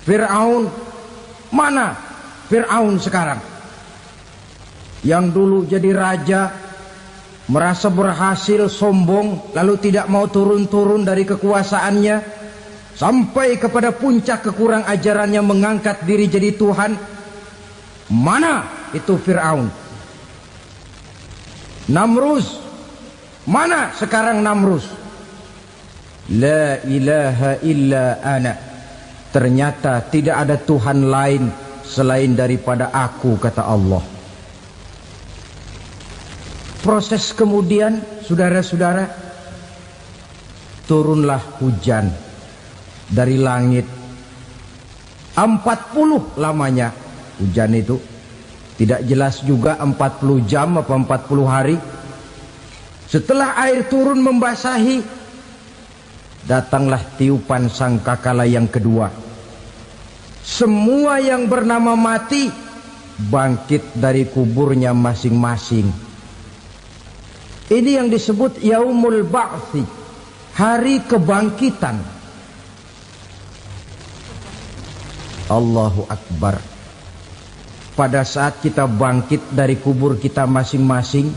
Fir'aun. Mana Fir'aun sekarang? Yang dulu jadi raja, merasa berhasil, sombong, lalu tidak mau turun-turun dari kekuasaannya, sampai kepada puncak kekurang ajarannya mengangkat diri jadi Tuhan. Mana itu Fir'aun? Namrus. Mana sekarang Namrus? La ilaha illa ana. Ternyata tidak ada Tuhan lain selain daripada aku, kata Allah. Proses kemudian, saudara-saudara, turunlah hujan dari langit. 40 lamanya hujan itu. Tidak jelas juga 40 jam apa 40 hari. Setelah air turun membasahi, datanglah tiupan sangkakala yang kedua. Semua yang bernama mati bangkit dari kuburnya masing-masing. Ini yang disebut Yaumul Ba'thi, hari kebangkitan. Allahu Akbar. Pada saat kita bangkit dari kubur kita masing-masing,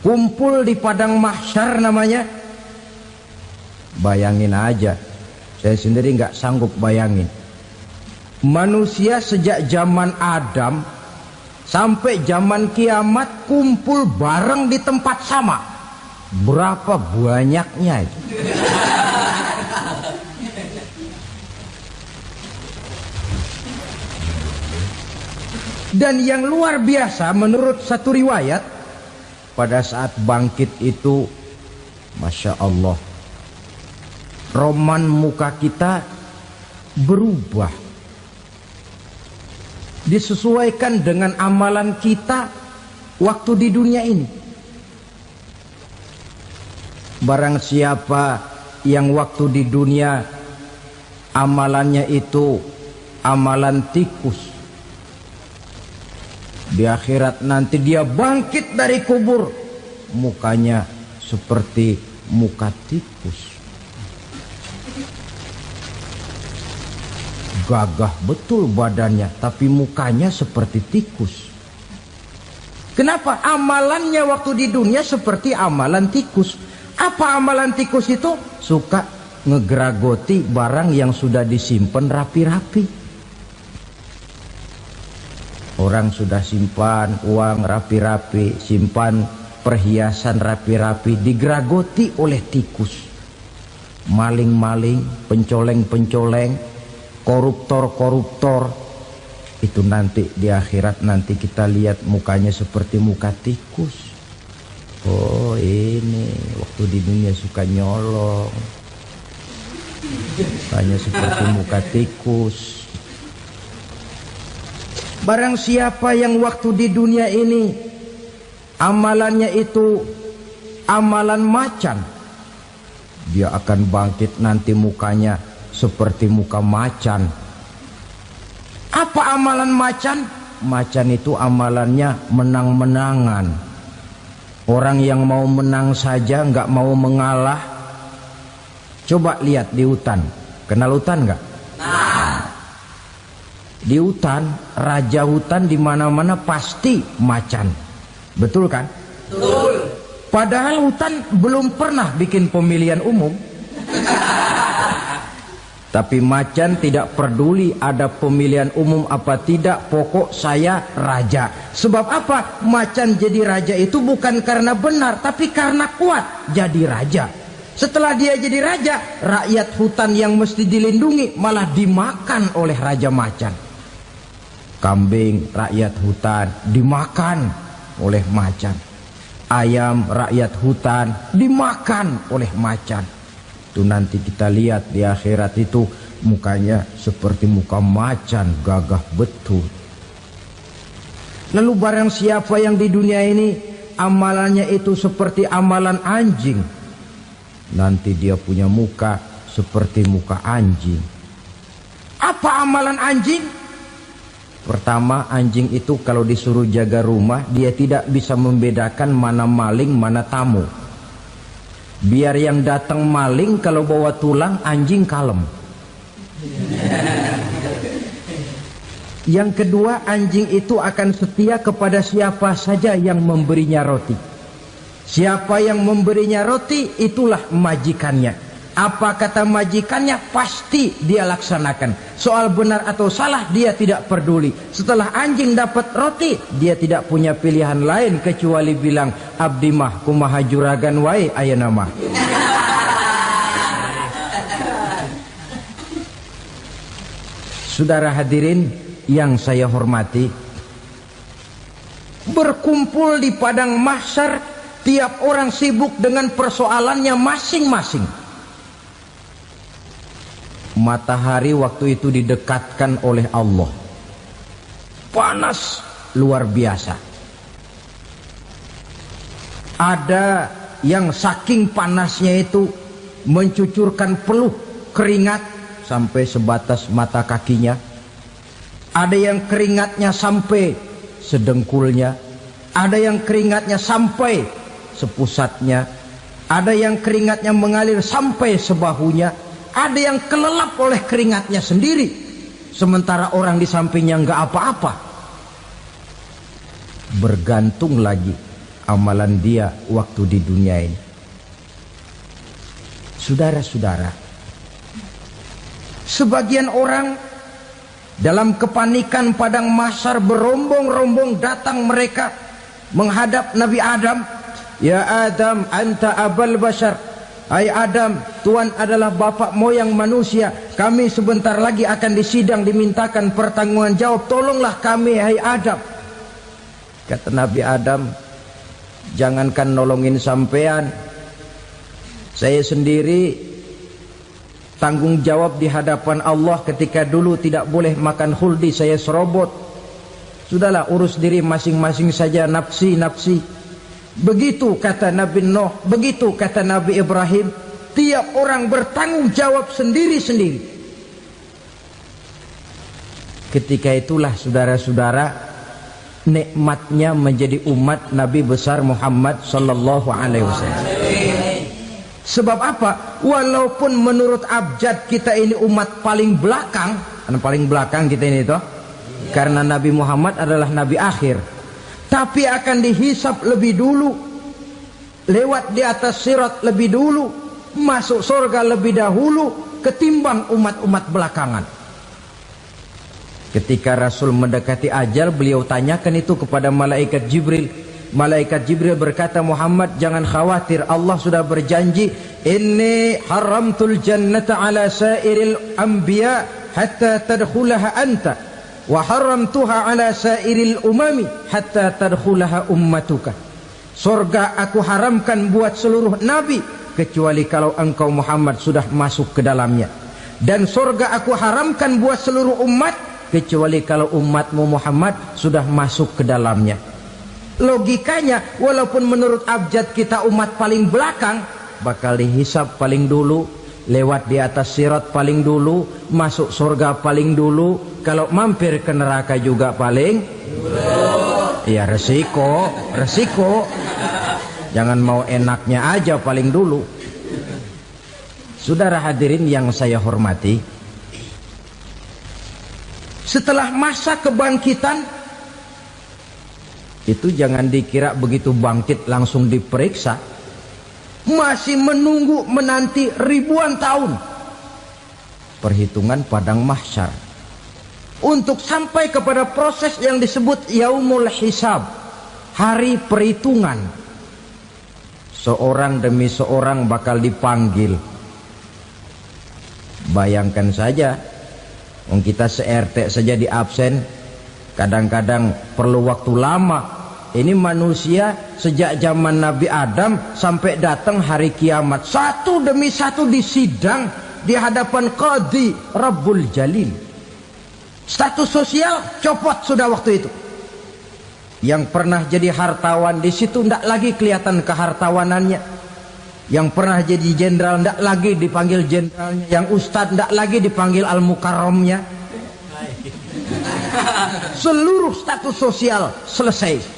kumpul di padang mahsyar namanya. Bayangin aja, saya sendiri nggak sanggup bayangin. Manusia sejak zaman Adam sampai zaman kiamat kumpul bareng di tempat sama. Berapa banyaknya itu? Dan yang luar biasa menurut satu riwayat, pada saat bangkit itu, Masya Allah, roman muka kita berubah, disesuaikan dengan amalan kita waktu di dunia ini. Barang siapa yang waktu di dunia amalannya itu amalan tikus, di akhirat nanti dia bangkit dari kubur, mukanya seperti muka tikus. Gagah betul badannya, tapi mukanya seperti tikus. Kenapa? Amalannya waktu di dunia seperti amalan tikus. Apa amalan tikus itu? Suka ngegeragoti barang yang sudah disimpan rapi-rapi. Orang sudah simpan uang rapi-rapi, simpan perhiasan rapi-rapi, digeragoti oleh tikus. Maling-maling, pencoleng-pencoleng, koruptor-koruptor. Itu nanti di akhirat nanti kita lihat mukanya seperti muka tikus. Oh ini waktu di dunia suka nyolong, mukanya seperti muka tikus. Barang siapa yang waktu di dunia ini amalannya itu amalan macan, dia akan bangkit nanti mukanya seperti muka macan. Apa amalan macan? Macan itu amalannya menang-menangan. Orang yang mau menang saja nggak mau mengalah. Coba lihat di hutan. Kenal hutan nggak? Di hutan, raja hutan di mana-mana pasti macan. Betul kan? Betul. Padahal hutan belum pernah bikin pemilihan umum. Tapi macan tidak peduli ada pemilihan umum apa tidak, pokok saya raja. Sebab apa? Macan jadi raja itu bukan karena benar, tapi karena kuat jadi raja. Setelah dia jadi raja, rakyat hutan yang mesti dilindungi malah dimakan oleh raja macan. Kambing rakyat hutan dimakan oleh macan. Ayam rakyat hutan dimakan oleh macan. Itu nanti kita lihat di akhirat itu mukanya seperti muka macan, gagah betul. Lalu barang siapa yang di dunia ini amalannya itu seperti amalan anjing, nanti dia punya muka seperti muka anjing. Apa amalan anjing? Pertama, anjing itu kalau disuruh jaga rumah, dia tidak bisa membedakan mana maling, mana tamu. Biar yang datang maling, kalau bawa tulang, anjing kalem. Yang kedua, anjing itu akan setia kepada siapa saja yang memberinya roti. Siapa yang memberinya roti, itulah majikannya. Apa kata majikannya, pasti dia laksanakan. Soal benar atau salah, dia tidak peduli. Setelah anjing dapat roti, dia tidak punya pilihan lain kecuali bilang, abdi mah kumaha juragan wae ayeuna mah. Saudara hadirin yang saya hormati, berkumpul di padang mahsyar, tiap orang sibuk dengan persoalannya masing-masing. Matahari waktu itu didekatkan oleh Allah. Panas luar biasa. Ada yang saking panasnya itu mencucurkan peluh keringat sampai sebatas mata kakinya. Ada yang keringatnya sampai sedengkulnya. Ada yang keringatnya sampai sepusatnya. Ada yang keringatnya mengalir sampai sebahunya. Ada yang kelelap oleh keringatnya sendiri, sementara orang di sampingnya nggak apa-apa. Bergantung lagi amalan dia waktu di dunia ini. Saudara-saudara, sebagian orang dalam kepanikan padang mahsyar berombong-rombong datang mereka menghadap Nabi Adam. Ya Adam, anta abal bashar. Hai Adam, Tuhan adalah bapak moyang manusia. Kami sebentar lagi akan disidang, dimintakan pertanggungan jawab. Tolonglah kami, hai Adam. Kata Nabi Adam, jangankan nolongin sampean, saya sendiri tanggung jawab di hadapan Allah ketika dulu tidak boleh makan khuldi, saya serobot. Sudahlah, urus diri masing-masing saja, nafsi. Begitu kata Nabi Nuh, begitu kata Nabi Ibrahim. Tiap orang bertanggung jawab sendiri-sendiri. Ketika itulah saudara-saudara, nikmatnya menjadi umat Nabi besar Muhammad sallallahu alaihi wasallam. Sebab apa? Walaupun menurut abjad kita ini umat paling belakang, paling belakang kita ini toh, karena Nabi Muhammad adalah Nabi akhir, tapi akan dihisap lebih dulu, lewat di atas sirat lebih dulu, masuk surga lebih dahulu ketimbang umat-umat belakangan. Ketika Rasul mendekati ajal, beliau tanyakan itu kepada malaikat Jibril. Malaikat Jibril berkata, Muhammad jangan khawatir, Allah sudah berjanji, inni haramtul jannata ala sairil anbiya hatta tadkhulaha anta wa haramtuha ala sairil umami hatta tadkhulaha ummatuka. Surga aku haramkan buat seluruh nabi kecuali kalau engkau Muhammad sudah masuk ke dalamnya, dan surga aku haramkan buat seluruh umat kecuali kalau umatmu Muhammad sudah masuk ke dalamnya. Logikanya, walaupun menurut abjad kita umat paling belakang, bakal dihisap paling dulu, lewat di atas sirat paling dulu, masuk surga paling dulu, kalau mampir ke neraka juga paling dulu. Ya resiko. Jangan mau enaknya aja paling dulu. Saudara hadirin yang saya hormati, setelah masa kebangkitan itu jangan dikira begitu bangkit langsung diperiksa. Masih menunggu menanti ribuan tahun perhitungan padang mahsyar untuk sampai kepada proses yang disebut yaumul hisab, hari perhitungan. Seorang demi seorang bakal dipanggil. Bayangkan saja, kita se-RT saja di absen, kadang-kadang perlu waktu lama. Ini manusia sejak zaman Nabi Adam sampai datang hari kiamat, satu demi satu disidang di hadapan Qadhi Rabbul Jalil. Status sosial copot sudah waktu itu. Yang pernah jadi hartawan di situ tidak lagi kelihatan kehartawanannya. Yang pernah jadi jenderal tidak lagi dipanggil jenderalnya. Yang ustadz tidak lagi dipanggil al-mukarramnya. Seluruh status sosial selesai.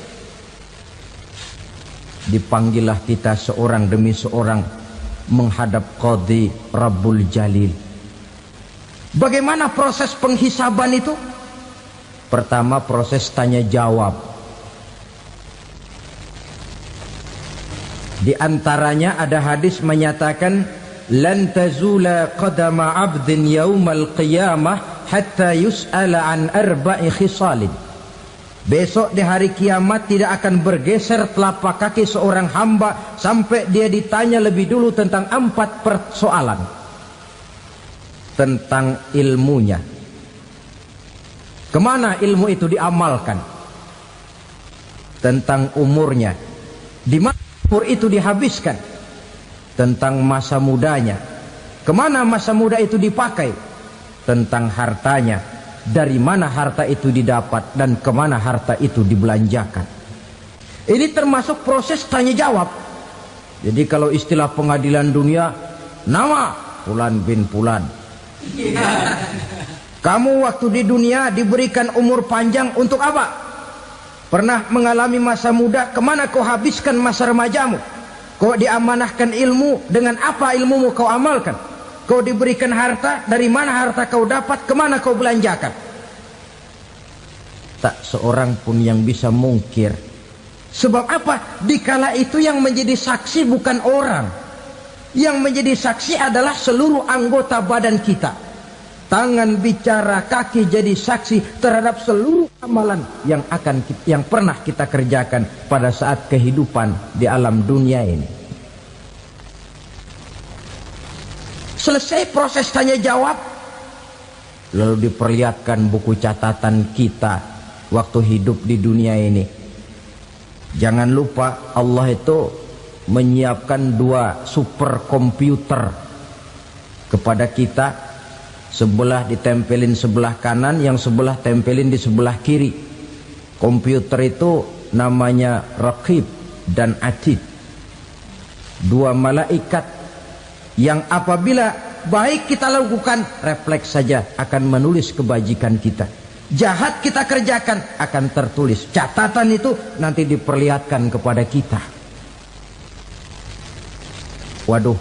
Dipanggillah kita seorang demi seorang menghadap Qadhi Rabbul Jalil. Bagaimana proses penghisaban itu? Pertama, proses tanya jawab. Di antaranya ada hadis menyatakan, lan tazula qadama 'abdin yaumal qiyamah hatta yus'ala an arba'i khisalin. Besok di hari kiamat tidak akan bergeser telapak kaki seorang hamba sampai dia ditanya lebih dulu tentang 4 persoalan. Tentang ilmunya. Kemana ilmu itu diamalkan? Tentang umurnya. Di mana umur itu dihabiskan? Tentang masa mudanya. Kemana masa muda itu dipakai? tentang hartanya, dari mana harta itu didapat dan kemana harta itu dibelanjakan. Ini termasuk proses tanya jawab. Jadi kalau istilah pengadilan dunia, nama Fulan bin Fulan. Kamu waktu di dunia diberikan umur panjang untuk apa? Pernah mengalami masa muda, kemana kau habiskan masa remajamu? Kau diamanahkan ilmu, dengan apa ilmumu kau amalkan? Kau diberikan harta, dari mana harta kau dapat, kemana kau belanjakan? Tak seorang pun yang bisa mungkir. Sebab apa? Dikala itu yang menjadi saksi bukan orang. Yang menjadi saksi adalah seluruh anggota badan kita. Tangan bicara, kaki jadi saksi terhadap seluruh amalan yang pernah kita kerjakan pada saat kehidupan di alam dunia ini. Selesai proses tanya jawab, lalu diperlihatkan buku catatan kita waktu hidup di dunia ini. Jangan lupa Allah itu menyiapkan 2 superkomputer kepada kita. Sebelah ditempelin sebelah kanan, yang sebelah tempelin di sebelah kiri. Komputer itu namanya Raqib dan Atid. 2 malaikat yang apabila baik kita lakukan, refleks saja akan menulis kebajikan kita. Jahat kita kerjakan akan tertulis. Catatan itu nanti diperlihatkan kepada kita. Waduh,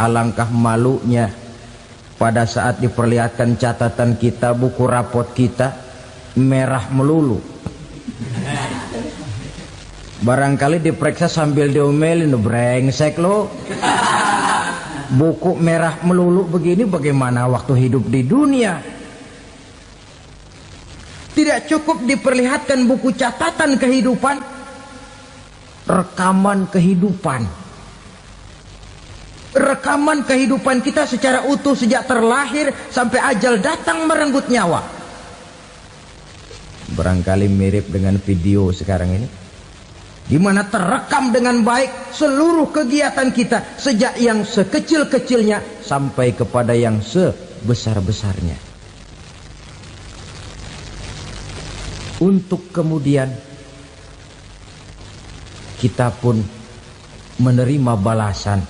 alangkah malunya pada saat diperlihatkan catatan kita, buku rapot kita merah melulu. Barangkali diperiksa sambil diomelin, brengsek lo. Buku merah melulu begini, bagaimana waktu hidup di dunia? Tidak cukup diperlihatkan buku catatan kehidupan, rekaman kehidupan. Rekaman kehidupan kita secara utuh sejak terlahir sampai ajal datang merenggut nyawa. Barangkali mirip dengan video sekarang ini, di mana terekam dengan baik seluruh kegiatan kita, sejak yang sekecil-kecilnya sampai kepada yang sebesar-besarnya. Untuk kemudian kita pun menerima balasan.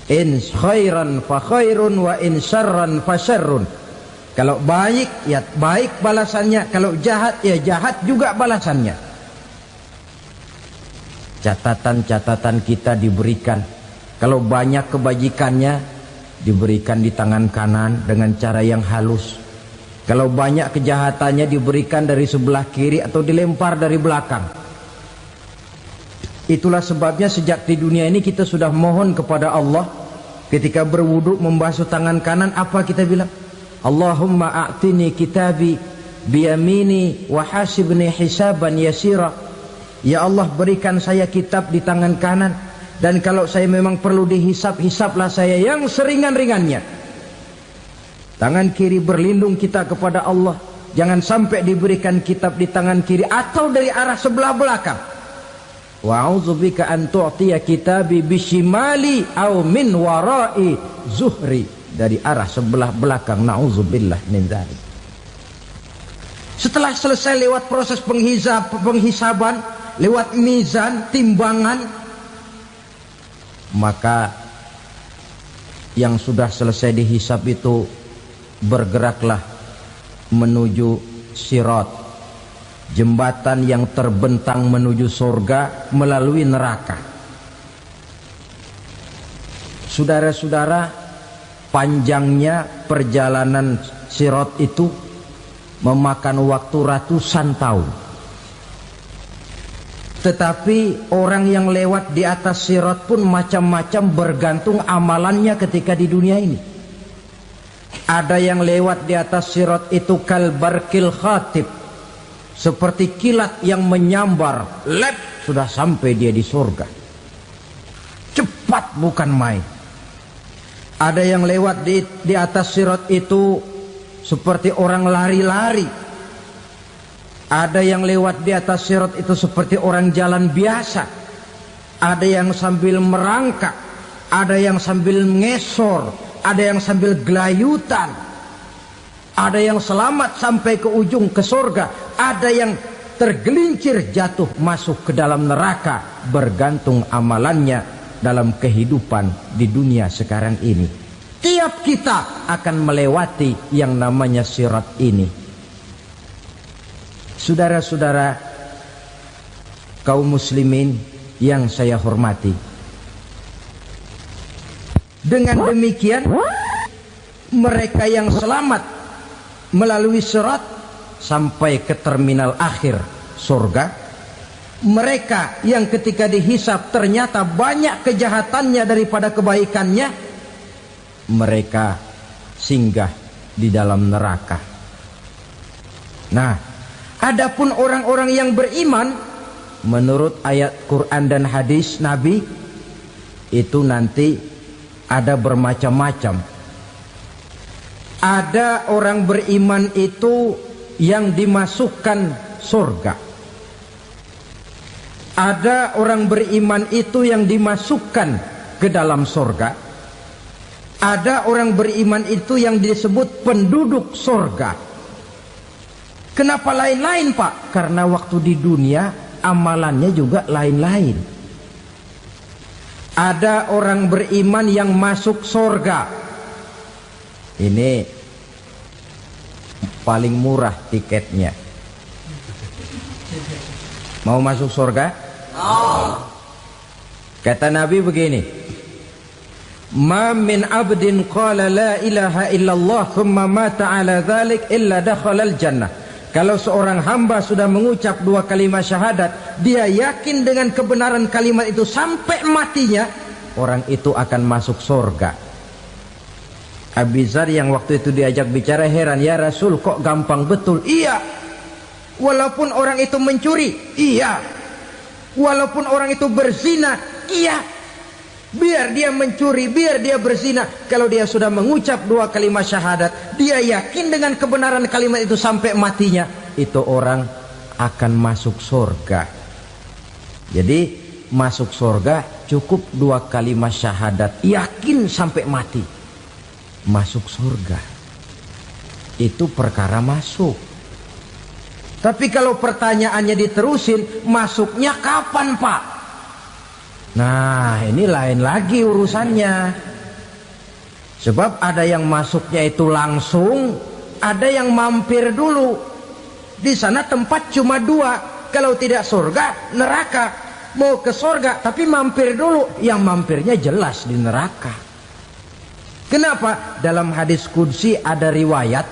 In khairan fa khairun wa in syarran fa syarrun. Kalau baik ya baik balasannya, kalau jahat ya jahat juga balasannya. Catatan-catatan kita diberikan. Kalau banyak kebajikannya diberikan di tangan kanan dengan cara yang halus. Kalau banyak kejahatannya diberikan dari sebelah kiri atau dilempar dari belakang. Itulah sebabnya sejak di dunia ini kita sudah mohon kepada Allah. Ketika berwudu membasuh tangan kanan, apa kita bilang? Allahumma a'tini kitabi biyamini wa hasibni hisaban yasira. Ya Allah, berikan saya kitab di tangan kanan, dan kalau saya memang perlu dihisap, hisaplah saya yang seringan-ringannya. Tangan kiri berlindung kita kepada Allah, jangan sampai diberikan kitab di tangan kiri atau dari arah sebelah belakang. Wa a'udzubika an tu'tiya kitabi bishimali aw min wara'i zuhri, dari arah sebelah belakang. Na'udzubillah min dzalik. Setelah selesai lewat proses penghisaban, lewat mizan, timbangan, maka yang sudah selesai dihisab itu bergeraklah menuju sirat, jembatan yang terbentang menuju surga melalui neraka. Saudara-saudara, panjangnya perjalanan sirat itu memakan waktu ratusan tahun. Tetapi orang yang lewat di atas sirat pun macam-macam, bergantung amalannya ketika di dunia ini. Ada yang lewat di atas sirat itu kal barkil khatib, seperti kilat yang menyambar, lep, sudah sampai dia di surga. Cepat bukan main. Ada yang lewat di atas sirat itu seperti orang lari-lari. Ada yang lewat di atas sirat itu seperti orang jalan biasa. Ada yang sambil merangkak, ada yang sambil ngesor, ada yang sambil gelayutan, ada yang selamat sampai ke ujung ke surga, ada yang tergelincir jatuh masuk ke dalam neraka, bergantung amalannya dalam kehidupan di dunia sekarang ini. Tiap kita akan melewati yang namanya sirat ini. Saudara-saudara kaum muslimin yang saya hormati, dengan demikian mereka yang selamat melalui sirat sampai ke terminal akhir surga, mereka yang ketika dihisab ternyata banyak kejahatannya daripada kebaikannya, mereka singgah di dalam neraka. Nah, adapun orang-orang yang beriman menurut ayat Quran dan hadis Nabi itu nanti ada bermacam-macam. Ada orang beriman itu yang dimasukkan surga. Ada orang beriman itu yang dimasukkan ke dalam surga. Ada orang beriman itu yang disebut penduduk surga. Kenapa lain-lain, Pak? Karena waktu di dunia amalannya juga lain-lain. Ada orang beriman yang masuk surga. Ini paling murah tiketnya. Mau masuk surga? Kata Nabi begini, ma min abdin qala la ilaha illallah thumma mata ala dhalik illa dakhalal jannah. Kalau seorang hamba sudah mengucap dua kalimat syahadat, dia yakin dengan kebenaran kalimat itu sampai matinya, orang itu akan masuk surga. Abi Dzar yang waktu itu diajak bicara heran, ya Rasul kok gampang betul? Iya, walaupun orang itu mencuri, iya, walaupun orang itu berzina, iya. Biar dia mencuri, biar dia berzina, kalau dia sudah mengucap dua kalimat syahadat, dia yakin dengan kebenaran kalimat itu sampai matinya, itu orang akan masuk surga. Jadi masuk surga cukup dua kalimat syahadat, yakin sampai mati, masuk surga. Itu perkara masuk. Tapi kalau pertanyaannya diterusin, masuknya kapan, Pak? Nah, ini lain lagi urusannya. Sebab ada yang masuknya itu langsung, ada yang mampir dulu. Di sana tempat cuma dua, kalau tidak surga, neraka. Mau ke surga tapi mampir dulu, yang mampirnya jelas di neraka. Kenapa? Dalam hadis qudsi ada riwayat,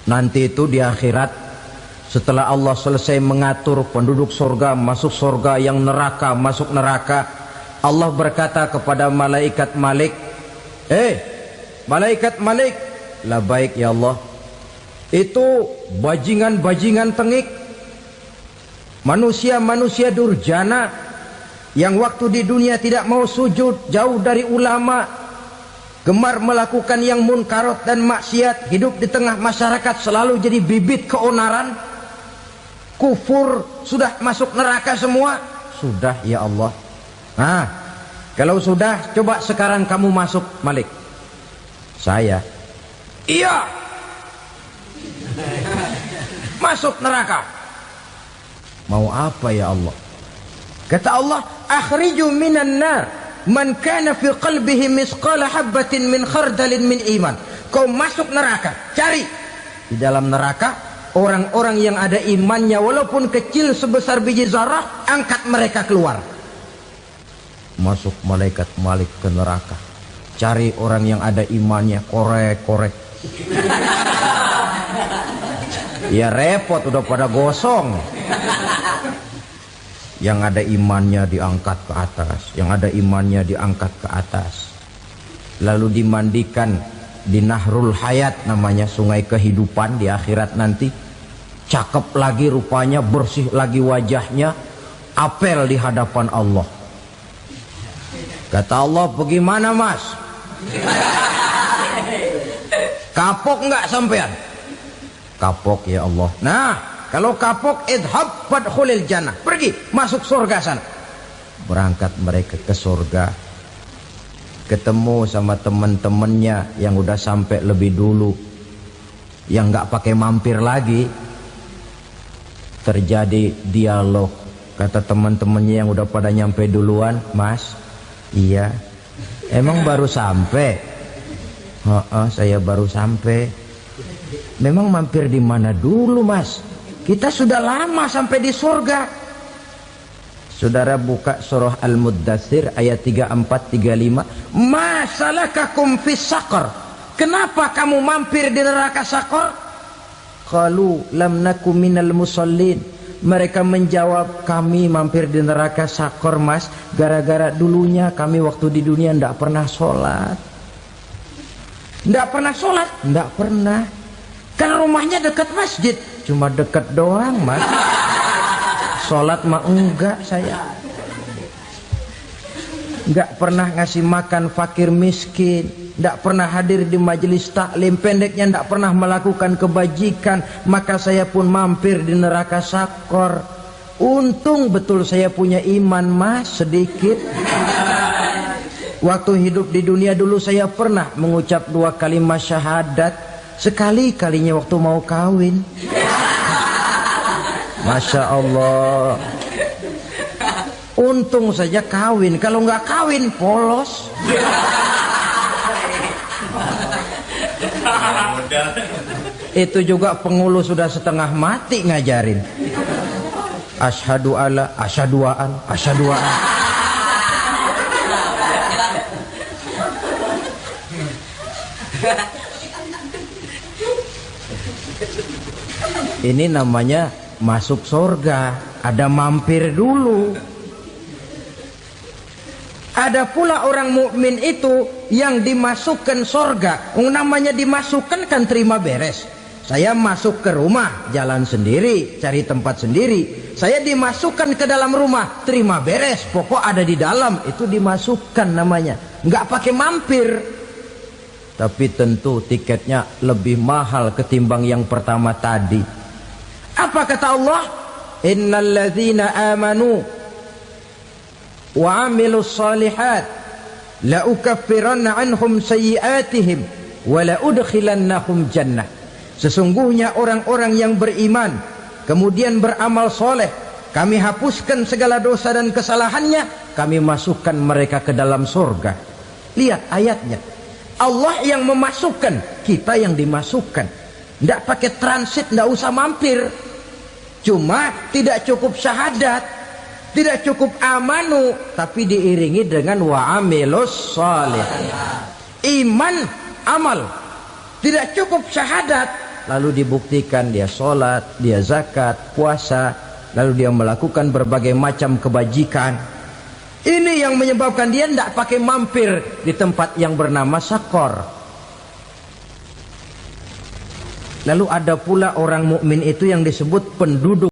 nanti itu di akhirat, setelah Allah selesai mengatur penduduk surga masuk surga, yang neraka masuk neraka, Allah berkata kepada malaikat Malik, malaikat Malik, labaik ya Allah, itu bajingan-bajingan tengik, manusia-manusia durjana yang waktu di dunia tidak mau sujud, jauh dari ulama, gemar melakukan yang munkarat dan maksiat, hidup di tengah masyarakat selalu jadi bibit keonaran, kufur, sudah masuk neraka semua. Sudah ya Allah. Nah, kalau sudah, coba sekarang kamu masuk, Malik. Saya, iya, masuk neraka. Mau apa ya Allah? Kata Allah, akhriju minan nar man kana fi qalbihi misqala habatin min khardalin min iman. Kau masuk neraka, cari di dalam neraka orang-orang yang ada imannya walaupun kecil sebesar biji zarah, angkat mereka keluar. Masuk malaikat Malik ke neraka, cari orang yang ada imannya, korek-korek. Ya repot, udah pada gosong. Yang ada imannya diangkat ke atas, yang ada imannya diangkat ke atas, lalu dimandikan di Nahrul Hayat, namanya sungai kehidupan di akhirat nanti. Cakep lagi rupanya, bersih lagi wajahnya, apel di hadapan Allah. Kata Allah, bagaimana mas? Kapok nggak sampean? Kapok ya Allah. Nah, kalau kapok, idhab fadkhulil jannah, pergi masuk surga sana. Berangkat mereka ke surga. ketemu sama teman-temannya yang udah sampai lebih dulu, yang nggak pakai mampir lagi. Terjadi dialog. Kata teman-temannya yang udah pada nyampe duluan, "Mas, iya, emang baru sampai?" Saya baru sampai." "Memang mampir di mana dulu, Mas? Kita sudah lama sampai di surga." Saudara buka surah Al-Muddatsir ayat 34-35. "Masalakakum fis saqar?" Kenapa kamu mampir di neraka Saqar? Qalu lam naku minal musallin. Mereka menjawab, kami mampir di neraka Saqar, Mas, gara-gara dulunya kami waktu di dunia tidak pernah sholat. Tidak pernah sholat? Tidak pernah. Kan rumahnya dekat masjid. Cuma dekat doang, Mas. Sholat mah enggak saya. Enggak pernah ngasih makan fakir miskin, enggak pernah hadir di majelis taklim, pendeknya enggak pernah melakukan kebajikan, maka saya pun mampir di neraka Saqar. Untung betul saya punya iman, Mas, sedikit. Waktu hidup di dunia dulu saya pernah mengucap 2 kalimat syahadat, sekali-kalinya waktu mau kawin. Masya Allah. Untung saja kawin, kalau nggak kawin polos. Itu juga pengulu sudah setengah mati ngajarin. Asyhadu alla, asyaduaan, asyaduaan. Ini namanya masuk surga, ada mampir dulu. Ada pula orang mukmin itu yang dimasukkan surga. Namanya dimasukkan kan terima beres. Saya masuk ke rumah, jalan sendiri, cari tempat sendiri. Saya dimasukkan ke dalam rumah, terima beres, pokok ada di dalam, itu dimasukkan namanya. Nggak pakai mampir. Tapi tentu tiketnya lebih mahal ketimbang yang pertama tadi. Apa kata Allah? Innal ladzina amanu wa amilus salihat la ukaffiranna anhum sayyi'atihim wa la udkhilannahum jannah. Sesungguhnya orang-orang yang beriman kemudian beramal soleh, kami hapuskan segala dosa dan kesalahannya, kami masukkan mereka ke dalam surga. Lihat ayatnya. Allah yang memasukkan, kita yang dimasukkan. Tidak pakai transit, tidak usah mampir. Cuma tidak cukup syahadat, tidak cukup amanu, tapi diiringi dengan wa'amilus salih. Iman, amal. Tidak cukup syahadat, lalu dibuktikan dia sholat, dia zakat, puasa, lalu dia melakukan berbagai macam kebajikan. Ini yang menyebabkan dia tidak pakai mampir di tempat yang bernama Saqar. Lalu ada pula orang mukmin itu yang disebut penduduk